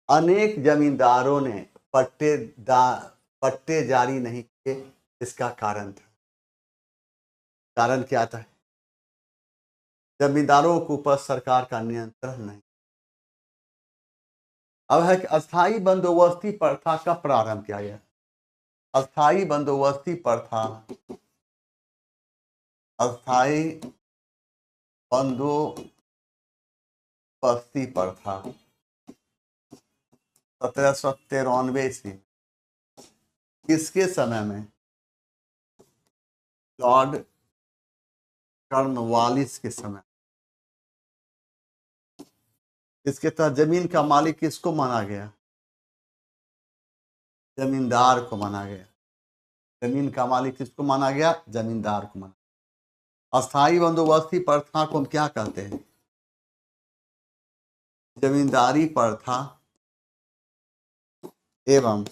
अनेक जमींदारों ने पट्टे जारी नहीं किए। इसका कारण क्या था? जमींदारों के ऊपर सरकार का नियंत्रण नहीं। अब है कि अस्थाई बंदोबस्ती प्रथा का प्रारंभ किया गया। अस्थाई बंदोबस्ती प्रथा 1793 ईस्वी किसके समय में? लॉर्ड कॉर्नवालिस के समय। इसके तहत जमीन का मालिक किसको माना गया? जमींदार को माना गया। जमीन का मालिक किसको माना गया? जमींदार को माना। अस्थाई बंदोबस्ती प्रथा को हम क्या कहते हैं? जमींदारी प्रथा एवं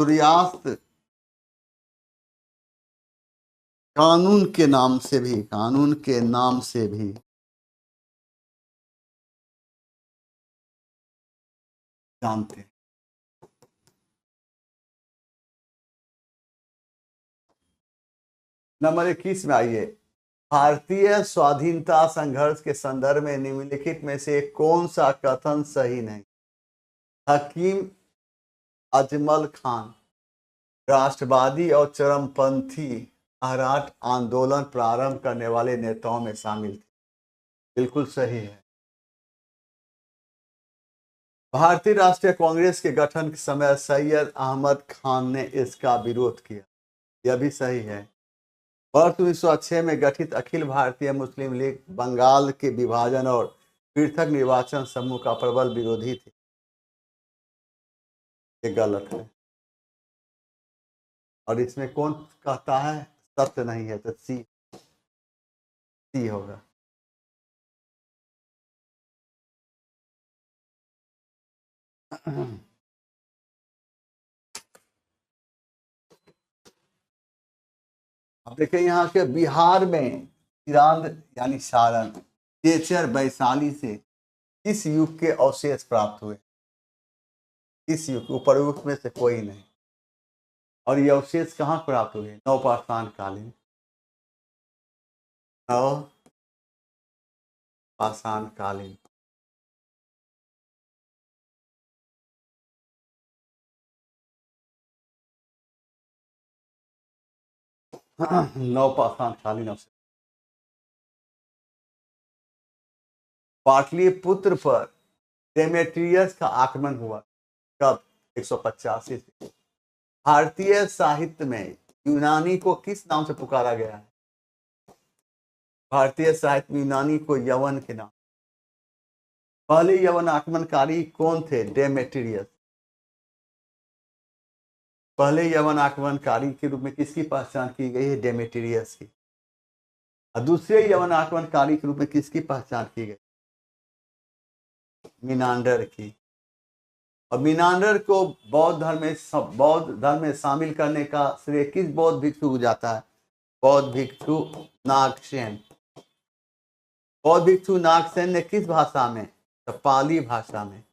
सूर्यास्त कानून के नाम से भी जानते हैं। नंबर 21 में आइए। भारतीय स्वाधीनता संघर्ष के संदर्भ में निम्नलिखित में से कौन सा कथन सही नहीं? हकीम अजमल खान राष्ट्रवादी और चरमपंथी मराठा आंदोलन प्रारंभ करने वाले नेताओं में शामिल थे। बिल्कुल सही है। भारतीय राष्ट्रीय कांग्रेस के गठन के समय सैयद अहमद खान ने इसका विरोध किया। यह भी सही है। वर्ष 1906 में गठित अखिल भारतीय मुस्लिम लीग बंगाल के विभाजन और पृथक निर्वाचन समूह का प्रबल विरोधी थी। ये गलत है। और इसमें कौन कहता है सत्य नहीं है? तो सी होगा। अब देखिए यहाँ के बिहार में चिरांद यानी सारण, चेचर, वैशाली से किस युग के अवशेष प्राप्त हुए? इस युग उपरोक्त में से कोई नहीं। और ये अवशेष कहाँ प्राप्त हुए? नवपाषाण कालीन। नौपाषाण कालीन अवशेष। पाटलिपुत्र पर डेमेट्रियस का आक्रमण हुआ कब? 185 से। भारतीय साहित्य में यूनानी को किस नाम से पुकारा गया है? भारतीय साहित्य में यूनानी को यवन के नाम। पहले यवन आक्रमणकारी कौन थे? डेमेट्रियस। पहले यवन आक्रमणकारी के रूप में किसकी पहचान की गई है? डेमेट्रियस की। और दूसरे यवन आक्रमणकारी के रूप में किसकी पहचान की गई? मिनांडर की। और मिनांडर को बौद्ध धर्म में शामिल करने का श्रेय किस बौद्ध भिक्षु को जाता है? बौद्ध भिक्षु नागसेन। बौद्ध भिक्षु नागसेन ने किस भाषा में? तो पाली भाषा में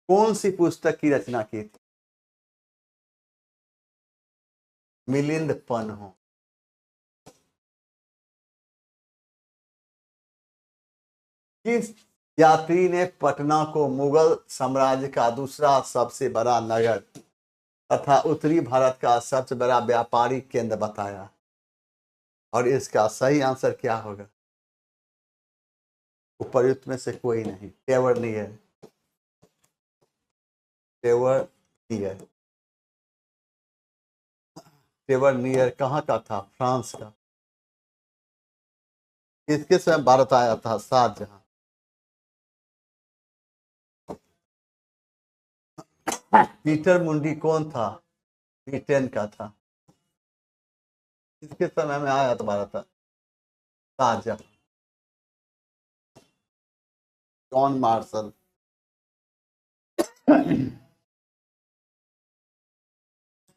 कौन सी पुस्तक की रचना की थी? मिलिंद पन्हो। किस यात्री ने पटना को मुगल साम्राज्य का दूसरा सबसे बड़ा नगर तथा उत्तरी भारत का सबसे बड़ा व्यापारिक केंद्र बताया? और इसका सही आंसर क्या होगा? उपर्युक्त में से कोई नहीं। टेवरनियर। टेवरनियर। टेवरनियर कहाँ का था? फ्रांस का। किसके समय भारत आया था? शाहजहां। पीटर मुंडी कौन था? ब्रिटेन का था। किसके समय में आया था भारत? शाहजहां। John Marshall.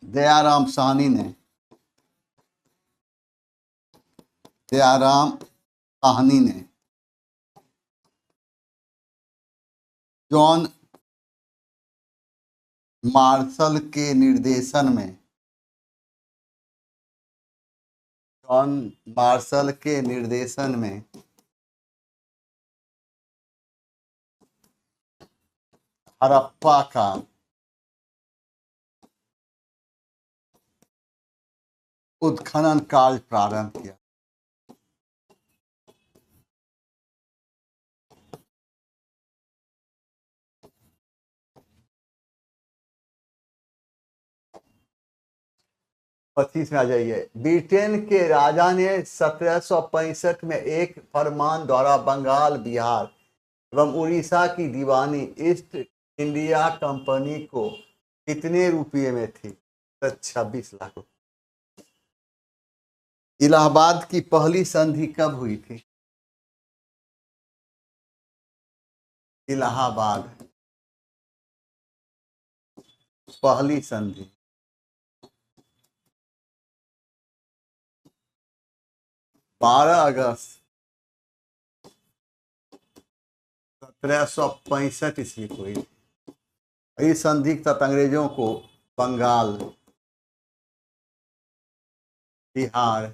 दयाराम साहनी ने जॉन मार्शल के निर्देशन में हड़प्पा का उत्खनन कार्य प्रारंभ किया। पच्चीस में आ जाइए। ब्रिटेन के राजा ने 1765 में एक फरमान द्वारा बंगाल, बिहार एवं उड़ीसा की दीवानी ईस्ट इंडिया कंपनी को कितने रुपये में थी? 26 लाख। इलाहाबाद की पहली संधि कब हुई थी? इलाहाबाद पहली संधि 12 अगस्त 1765 ईस्वी को हुई। इस संधि के तहत अंग्रेजों को बंगाल, बिहार,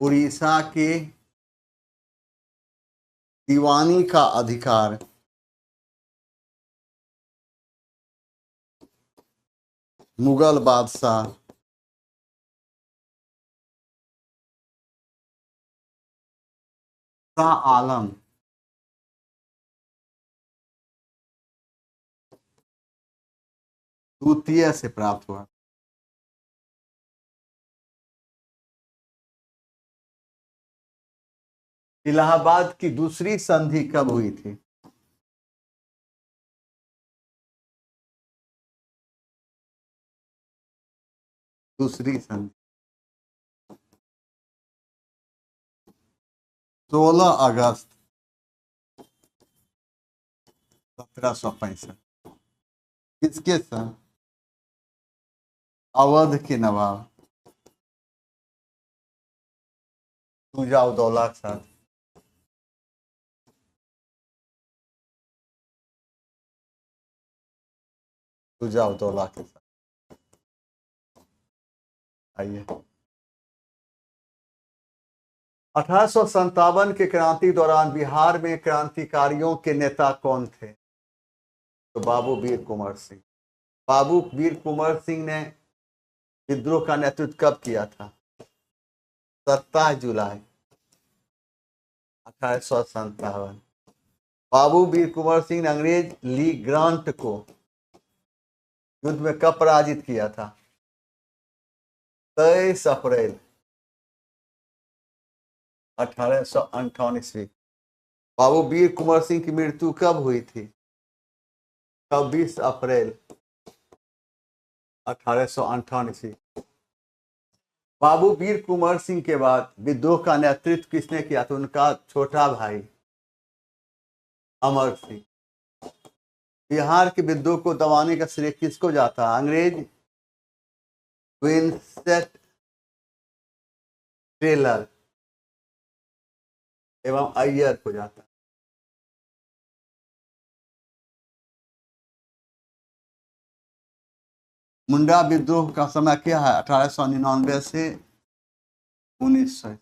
उड़ीसा के दीवानी का अधिकार मुगल बादशाह शाह आलम द्वितीय से प्राप्त हुआ। इलाहाबाद की दूसरी संधि कब हुई थी? दूसरी संधि 16 अगस्त 1765। किसके साथ? अवध के नवाब शुजा-उद-दौला के साथ। शुजा-उद-दौला के साथ। आइए 1857 के क्रांति दौरान बिहार में क्रांतिकारियों के नेता कौन थे? तो बाबू वीर कुंवर सिंह। बाबू वीर कुंवर सिंह ने विद्रोह का नेतृत्व कब किया था? 27 जुलाई 1857। बाबू वीर कुंवर सिंह ने अंग्रेज ली ग्रांट को युद्ध में कब पराजित किया था? 23 अप्रैल 1858 ईस्वी। बाबू वीर कुंवर सिंह की मृत्यु कब हुई थी? 26 अप्रैल 1858 ईस्वी। बाबू वीर कुंवर सिंह के बाद विद्रोह का नेतृत्व किसने किया था? उनका छोटा भाई अमर सिंह। बिहार के विद्रोह को दबाने का श्रेय किसको जाता? अंग्रेज विंसेंट टेलर एवं अय्यर को जाता। मुंडा विद्रोह का समय क्या है? 1899 से 1900।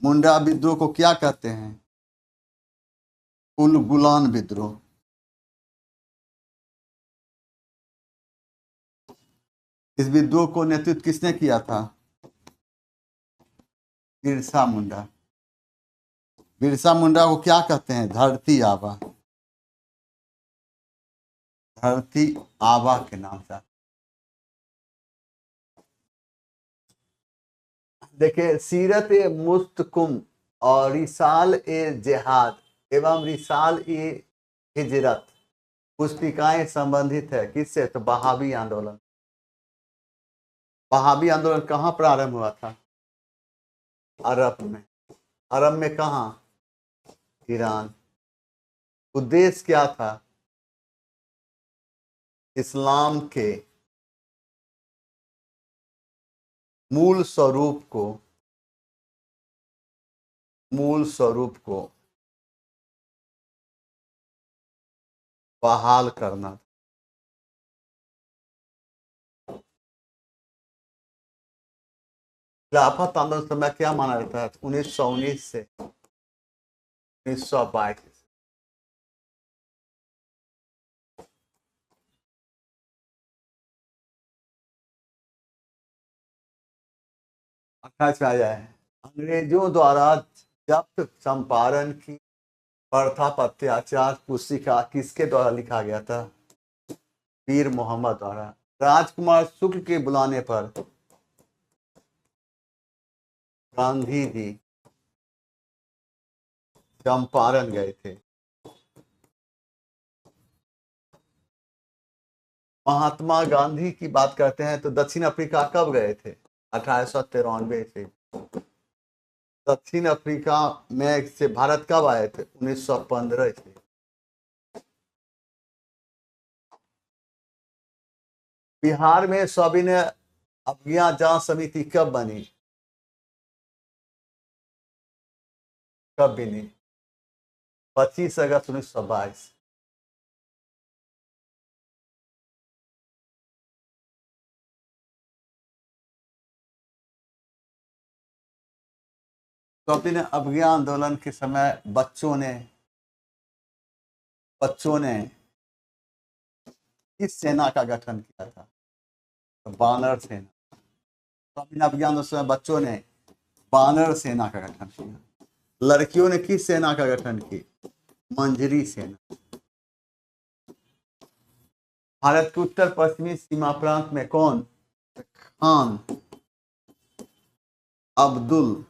मुंडा विद्रोह को क्या कहते हैं? उलगुलान विद्रोह। इस विद्रोह को नेतृत्व किसने किया था? बिरसा मुंडा। बिरसा मुंडा को क्या कहते हैं? धरती आबा। धरती आबा के नाम से। देखिए, सीरत ए मुस्तकुम और रिसाल ए जिहाद एवं रिसाल ए हिजरत पुस्तिकाएं संबंधित है किससे? तो बहावी आंदोलन। बहावी आंदोलन कहाँ प्रारंभ हुआ था? अरब में। अरब में कहाँ? ईरान। उद्देश्य क्या था? इस्लाम के मूल स्वरूप को बहाल करना। खिलाफत आंदोलन समय क्या माना जाता है? 1919 से 1922। अच्छा आ जाए। अंग्रेजों द्वारा जब्त चंपारण की प्रथा पर अत्याचार पुस्तिका किसके द्वारा लिखा गया था? पीर मोहम्मद द्वारा। राजकुमार शुक्ल के बुलाने पर गांधी जी चंपारण गए थे। महात्मा गांधी की बात करते हैं तो दक्षिण अफ्रीका कब गए थे? 1893 से। दक्षिण अफ्रीका में से भारत कब आए थे? 1915 से। बिहार में सविनय अवज्ञा जांच समिति कब बनी? कब बनी? 25 अगस्त 1922। सविनय अवज्ञा आंदोलन के समय बच्चों ने किस सेना का गठन किया था? तो बानर सेना। सविनय अवज्ञा आंदोलन समय बच्चों ने बानर सेना का गठन किया। लड़कियों ने किस सेना का गठन की? मंजरी सेना। भारत के उत्तर पश्चिमी सीमा प्रांत में कौन? खान अब्दुल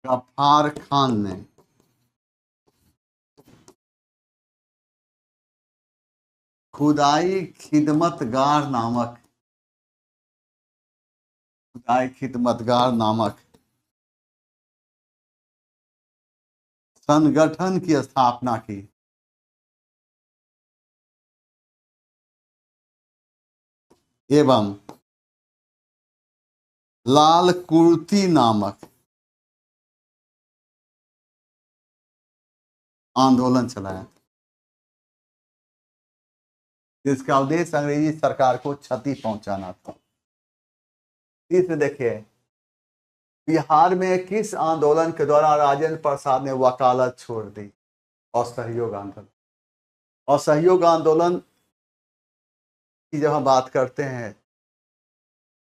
गफ्फार खान ने खुदाई खिदमतगार नामक संगठन की स्थापना की। एवं लाल कुर्ती नामक आंदोलन चलाया, जिसका उद्देश्य अंग्रेजी सरकार को क्षति पहुंचाना था। तीसरे देखिए, बिहार में किस आंदोलन के दौरान राजेंद्र प्रसाद ने वकालत छोड़ दी? असहयोग आंदोलन। असहयोग आंदोलन की जब हम बात करते हैं,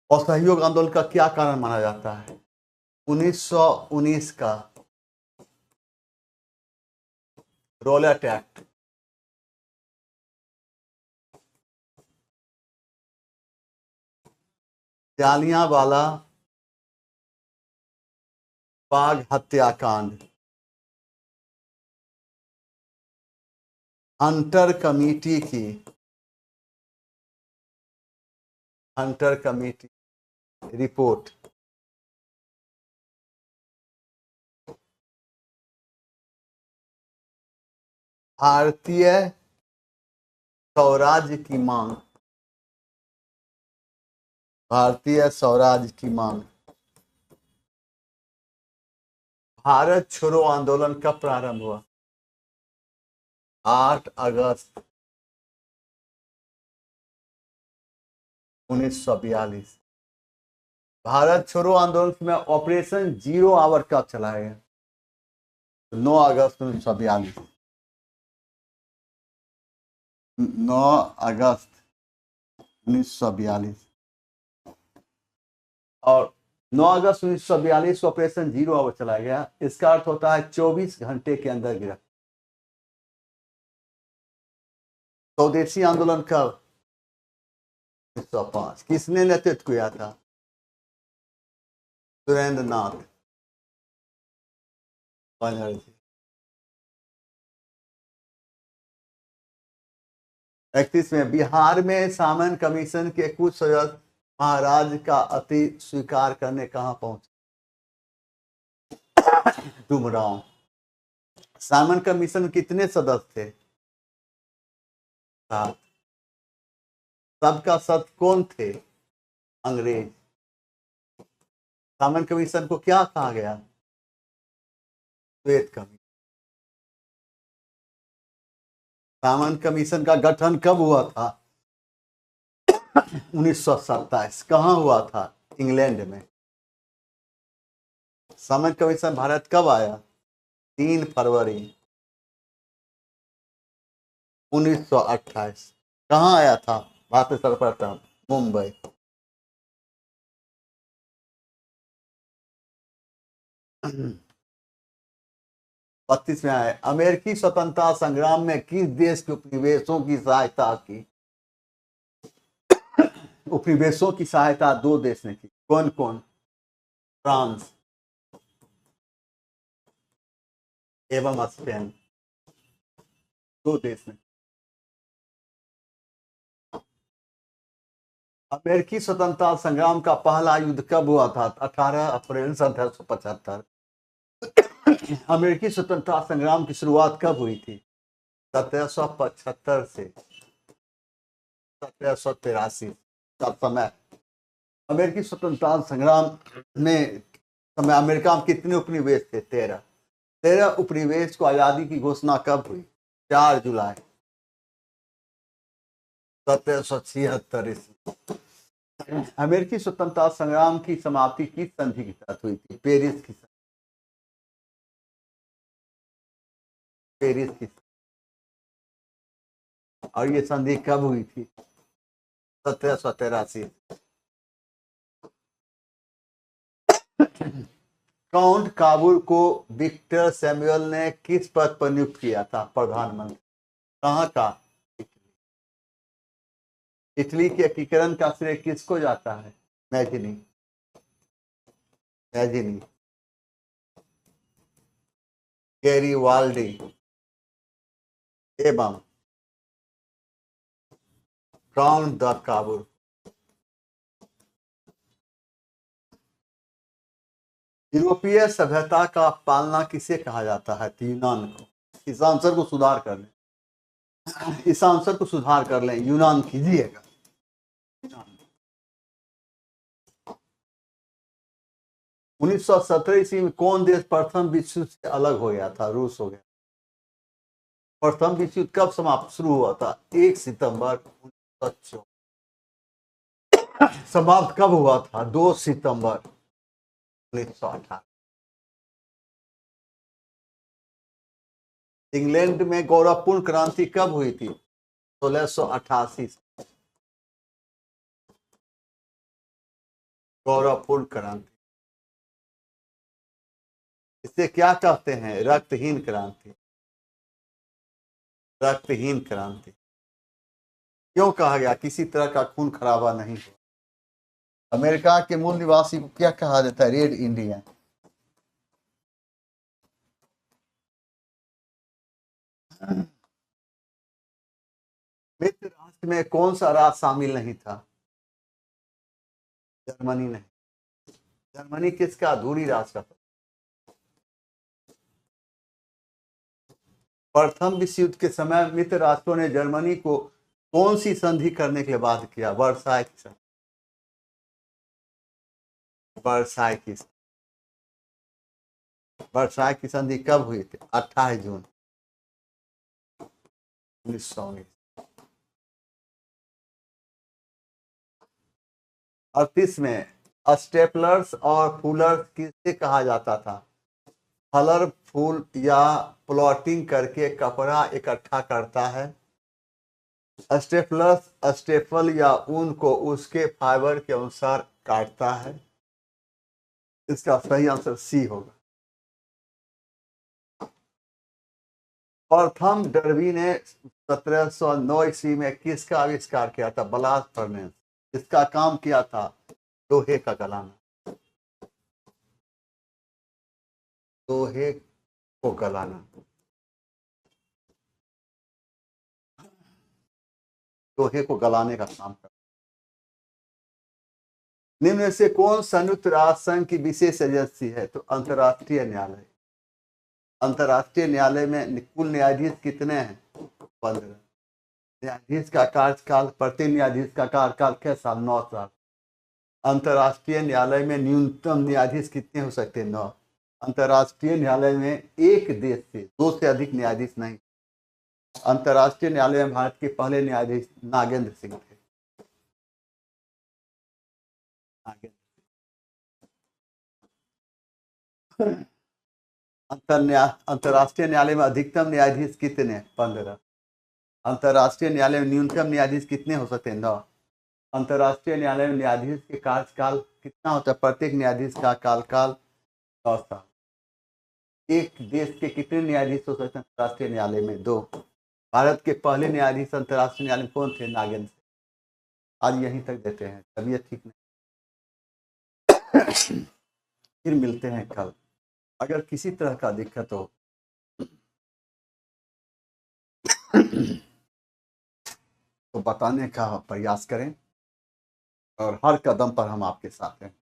असहयोग आंदोलन का क्या कारण माना जाता है? 1919 का रॉलेट एक्ट, जालियांवाला बाग हत्याकांड, हंटर कमेटी रिपोर्ट, भारतीय स्वराज्य की मांग, भारतीय स्वराज्य की मांग, भारत छोड़ो आंदोलन कब प्रारंभ हुआ? 8 अगस्त 1942। भारत छोड़ो आंदोलन में ऑपरेशन जीरो आवर कब चलाया गया? 9 अगस्त 1942। 9 अगस्त 1942 और 9 अगस्त 1942 को ऑपरेशन जीरो आवर चलाया गया। इसका अर्थ होता है 24 घंटे के अंदर गिरा। स्वदेशी आंदोलन कब? 1905। किसने नेतृत्व किया था? सुरेंद्र नाथ बनर्जी। 31 में बिहार में सामन कमीशन के कुछ सदस्य महाराज का अति स्वीकार करने कहां पहुंचे? डुमरांव। सामन कमीशन कितने सदस्य थे? 7। सबका सदस्य कौन थे? अंग्रेज। सामन कमीशन को क्या कहा गया? श्वेत कमीशन। सामन कमीशन का गठन कब हुआ था? 1927। कहां हुआ था? इंग्लैंड में। सामन कमीशन भारत कब आया? 3 फरवरी 1928। कहां आया था? भारत सर्वप्रथम मुंबई। बत्तीस में आए। अमेरिकी स्वतंत्रता संग्राम में किस देश के उपनिवेशों की सहायता की? उपनिवेशों की सहायता 2 देश ने की। कौन कौन? फ्रांस एवं स्पेन, 2 देश ने। अमेरिकी स्वतंत्रता संग्राम का पहला युद्ध कब हुआ था? 18 अप्रैल 1775। अमेरिकी स्वतंत्रता संग्राम की शुरुआत कब हुई थी? 1775 से 1783 का समय। अमेरिकी स्वतंत्रता संग्राम में समय अमेरिका में कितने उपनिवेश थे? 13। 13 उपनिवेश को आजादी की घोषणा कब हुई? 4 जुलाई 1776 ईस्वी। अमेरिकी स्वतंत्रता संग्राम की समाप्ति किस संधि के तहत हुई थी? पेरिस की। पेरिस की। और ये संधि कब हुई थी? 1783। काउंट काबुल को विक्टर सैमुअल ने किस पद पर नियुक्त किया था? प्रधानमंत्री। कहाँ का? इटली के एकीकरण का श्रेय किसको जाता है? मैजिनी। मैजिनी। गैरीवाल्डी एवं काउंट द काबुल। यूरोपीय सभ्यता का पालना किसे कहा जाता है? यूनान को। इस आंसर को सुधार कर लें, इस आंसर को सुधार कर लें, यूनान कीजिएगा। 1917 ईस्वी में कौन देश प्रथम विश्व युद्ध से अलग हो गया था? रूस हो गया। प्रथम विश्व युद्ध कब समाप्त शुरू हुआ था? 1 सितंबर 1914। समाप्त कब हुआ था? 2 सितंबर 1918। इंग्लैंड में गौरवपूर्ण क्रांति कब हुई थी? 1688 से। गौरवपूर्ण क्रांति, इसे क्या कहते हैं? रक्तहीन क्रांति। रक्तहीन क्रांति क्यों कहा गया? किसी तरह का खून खराबा नहीं हुआ। अमेरिका के मूल निवासी को क्या कहा जाता है? Red Indian. मित्र राष्ट्र में कौन सा राष्ट्र शामिल नहीं था? जर्मनी नहीं। जर्मनी किसका अधूरी राष्ट्र था? प्रथम विश्व युद्ध के समय मित्र राष्ट्रों ने जर्मनी को कौन सी संधि करने के लिए बाध्य किया? वर्साय की संधि। वर्साय की वर्साय की संधि कब हुई थी? 28 जून 1919। 38 में स्टेपलर्स और फूलर्स किसे कहा जाता था? फलर फूल या प्लॉटिंग करके कपड़ा इकट्ठा करता है। स्टेपलर्स स्टेपल या ऊन को उसके फाइबर के अनुसार काटता है। इसका सही आंसर सी होगा। प्रथम डर्बी ने 1709 ईस्वी में किसका आविष्कार किया था? Blast furnace. इसका काम किया था लोहे का गलाना। लोहे को गलाना। लोहे को गलाने का काम करता। निम्न में से कौन संयुक्त राष्ट्र संघ की विशेष एजेंसी है? तो अंतर्राष्ट्रीय न्यायालय। अंतर्राष्ट्रीय न्यायालय में कुल न्यायाधीश कितने हैं? 15। न्यायाधीश का कार्यकाल, प्रति न्यायाधीश का कार्यकाल क्या? 9 साल। अंतर्राष्ट्रीय न्यायालय में न्यूनतम न्यायाधीश कितने हो सकते हैं? 9। अंतर्राष्ट्रीय न्यायालय में एक देश से 2 से अधिक न्यायाधीश नहीं। अंतर्राष्ट्रीय न्यायालय में भारत के पहले न्यायाधीश नागेंद्र सिंह थे। अंतर्राष्ट्रीय न्यायालय में अधिकतम न्यायाधीश कितने? 15। अंतर्राष्ट्रीय न्यायालय में न्यूनतम न्यायाधीश कितने हो सकते हैं? 9। अंतर्राष्ट्रीय न्यायालय में न्यायाधीश के कार्यकाल कितना होता है? प्रत्येक न्यायाधीश का कार्यकाल 9 साल। एक देश के कितने न्यायाधीश हो सकते हैं अंतर्राष्ट्रीय न्यायालय में? 2। भारत के पहले न्यायाधीश अंतर्राष्ट्रीय न्यायालय में कौन थे? नागेंद्र सिंह। आज यहीं तक देते हैं, तबीयत ठीक नहीं। फिर मिलते हैं कल। अगर किसी तरह का दिक्कत हो तो बताने का प्रयास करें और हर कदम पर हम आपके साथ हैं।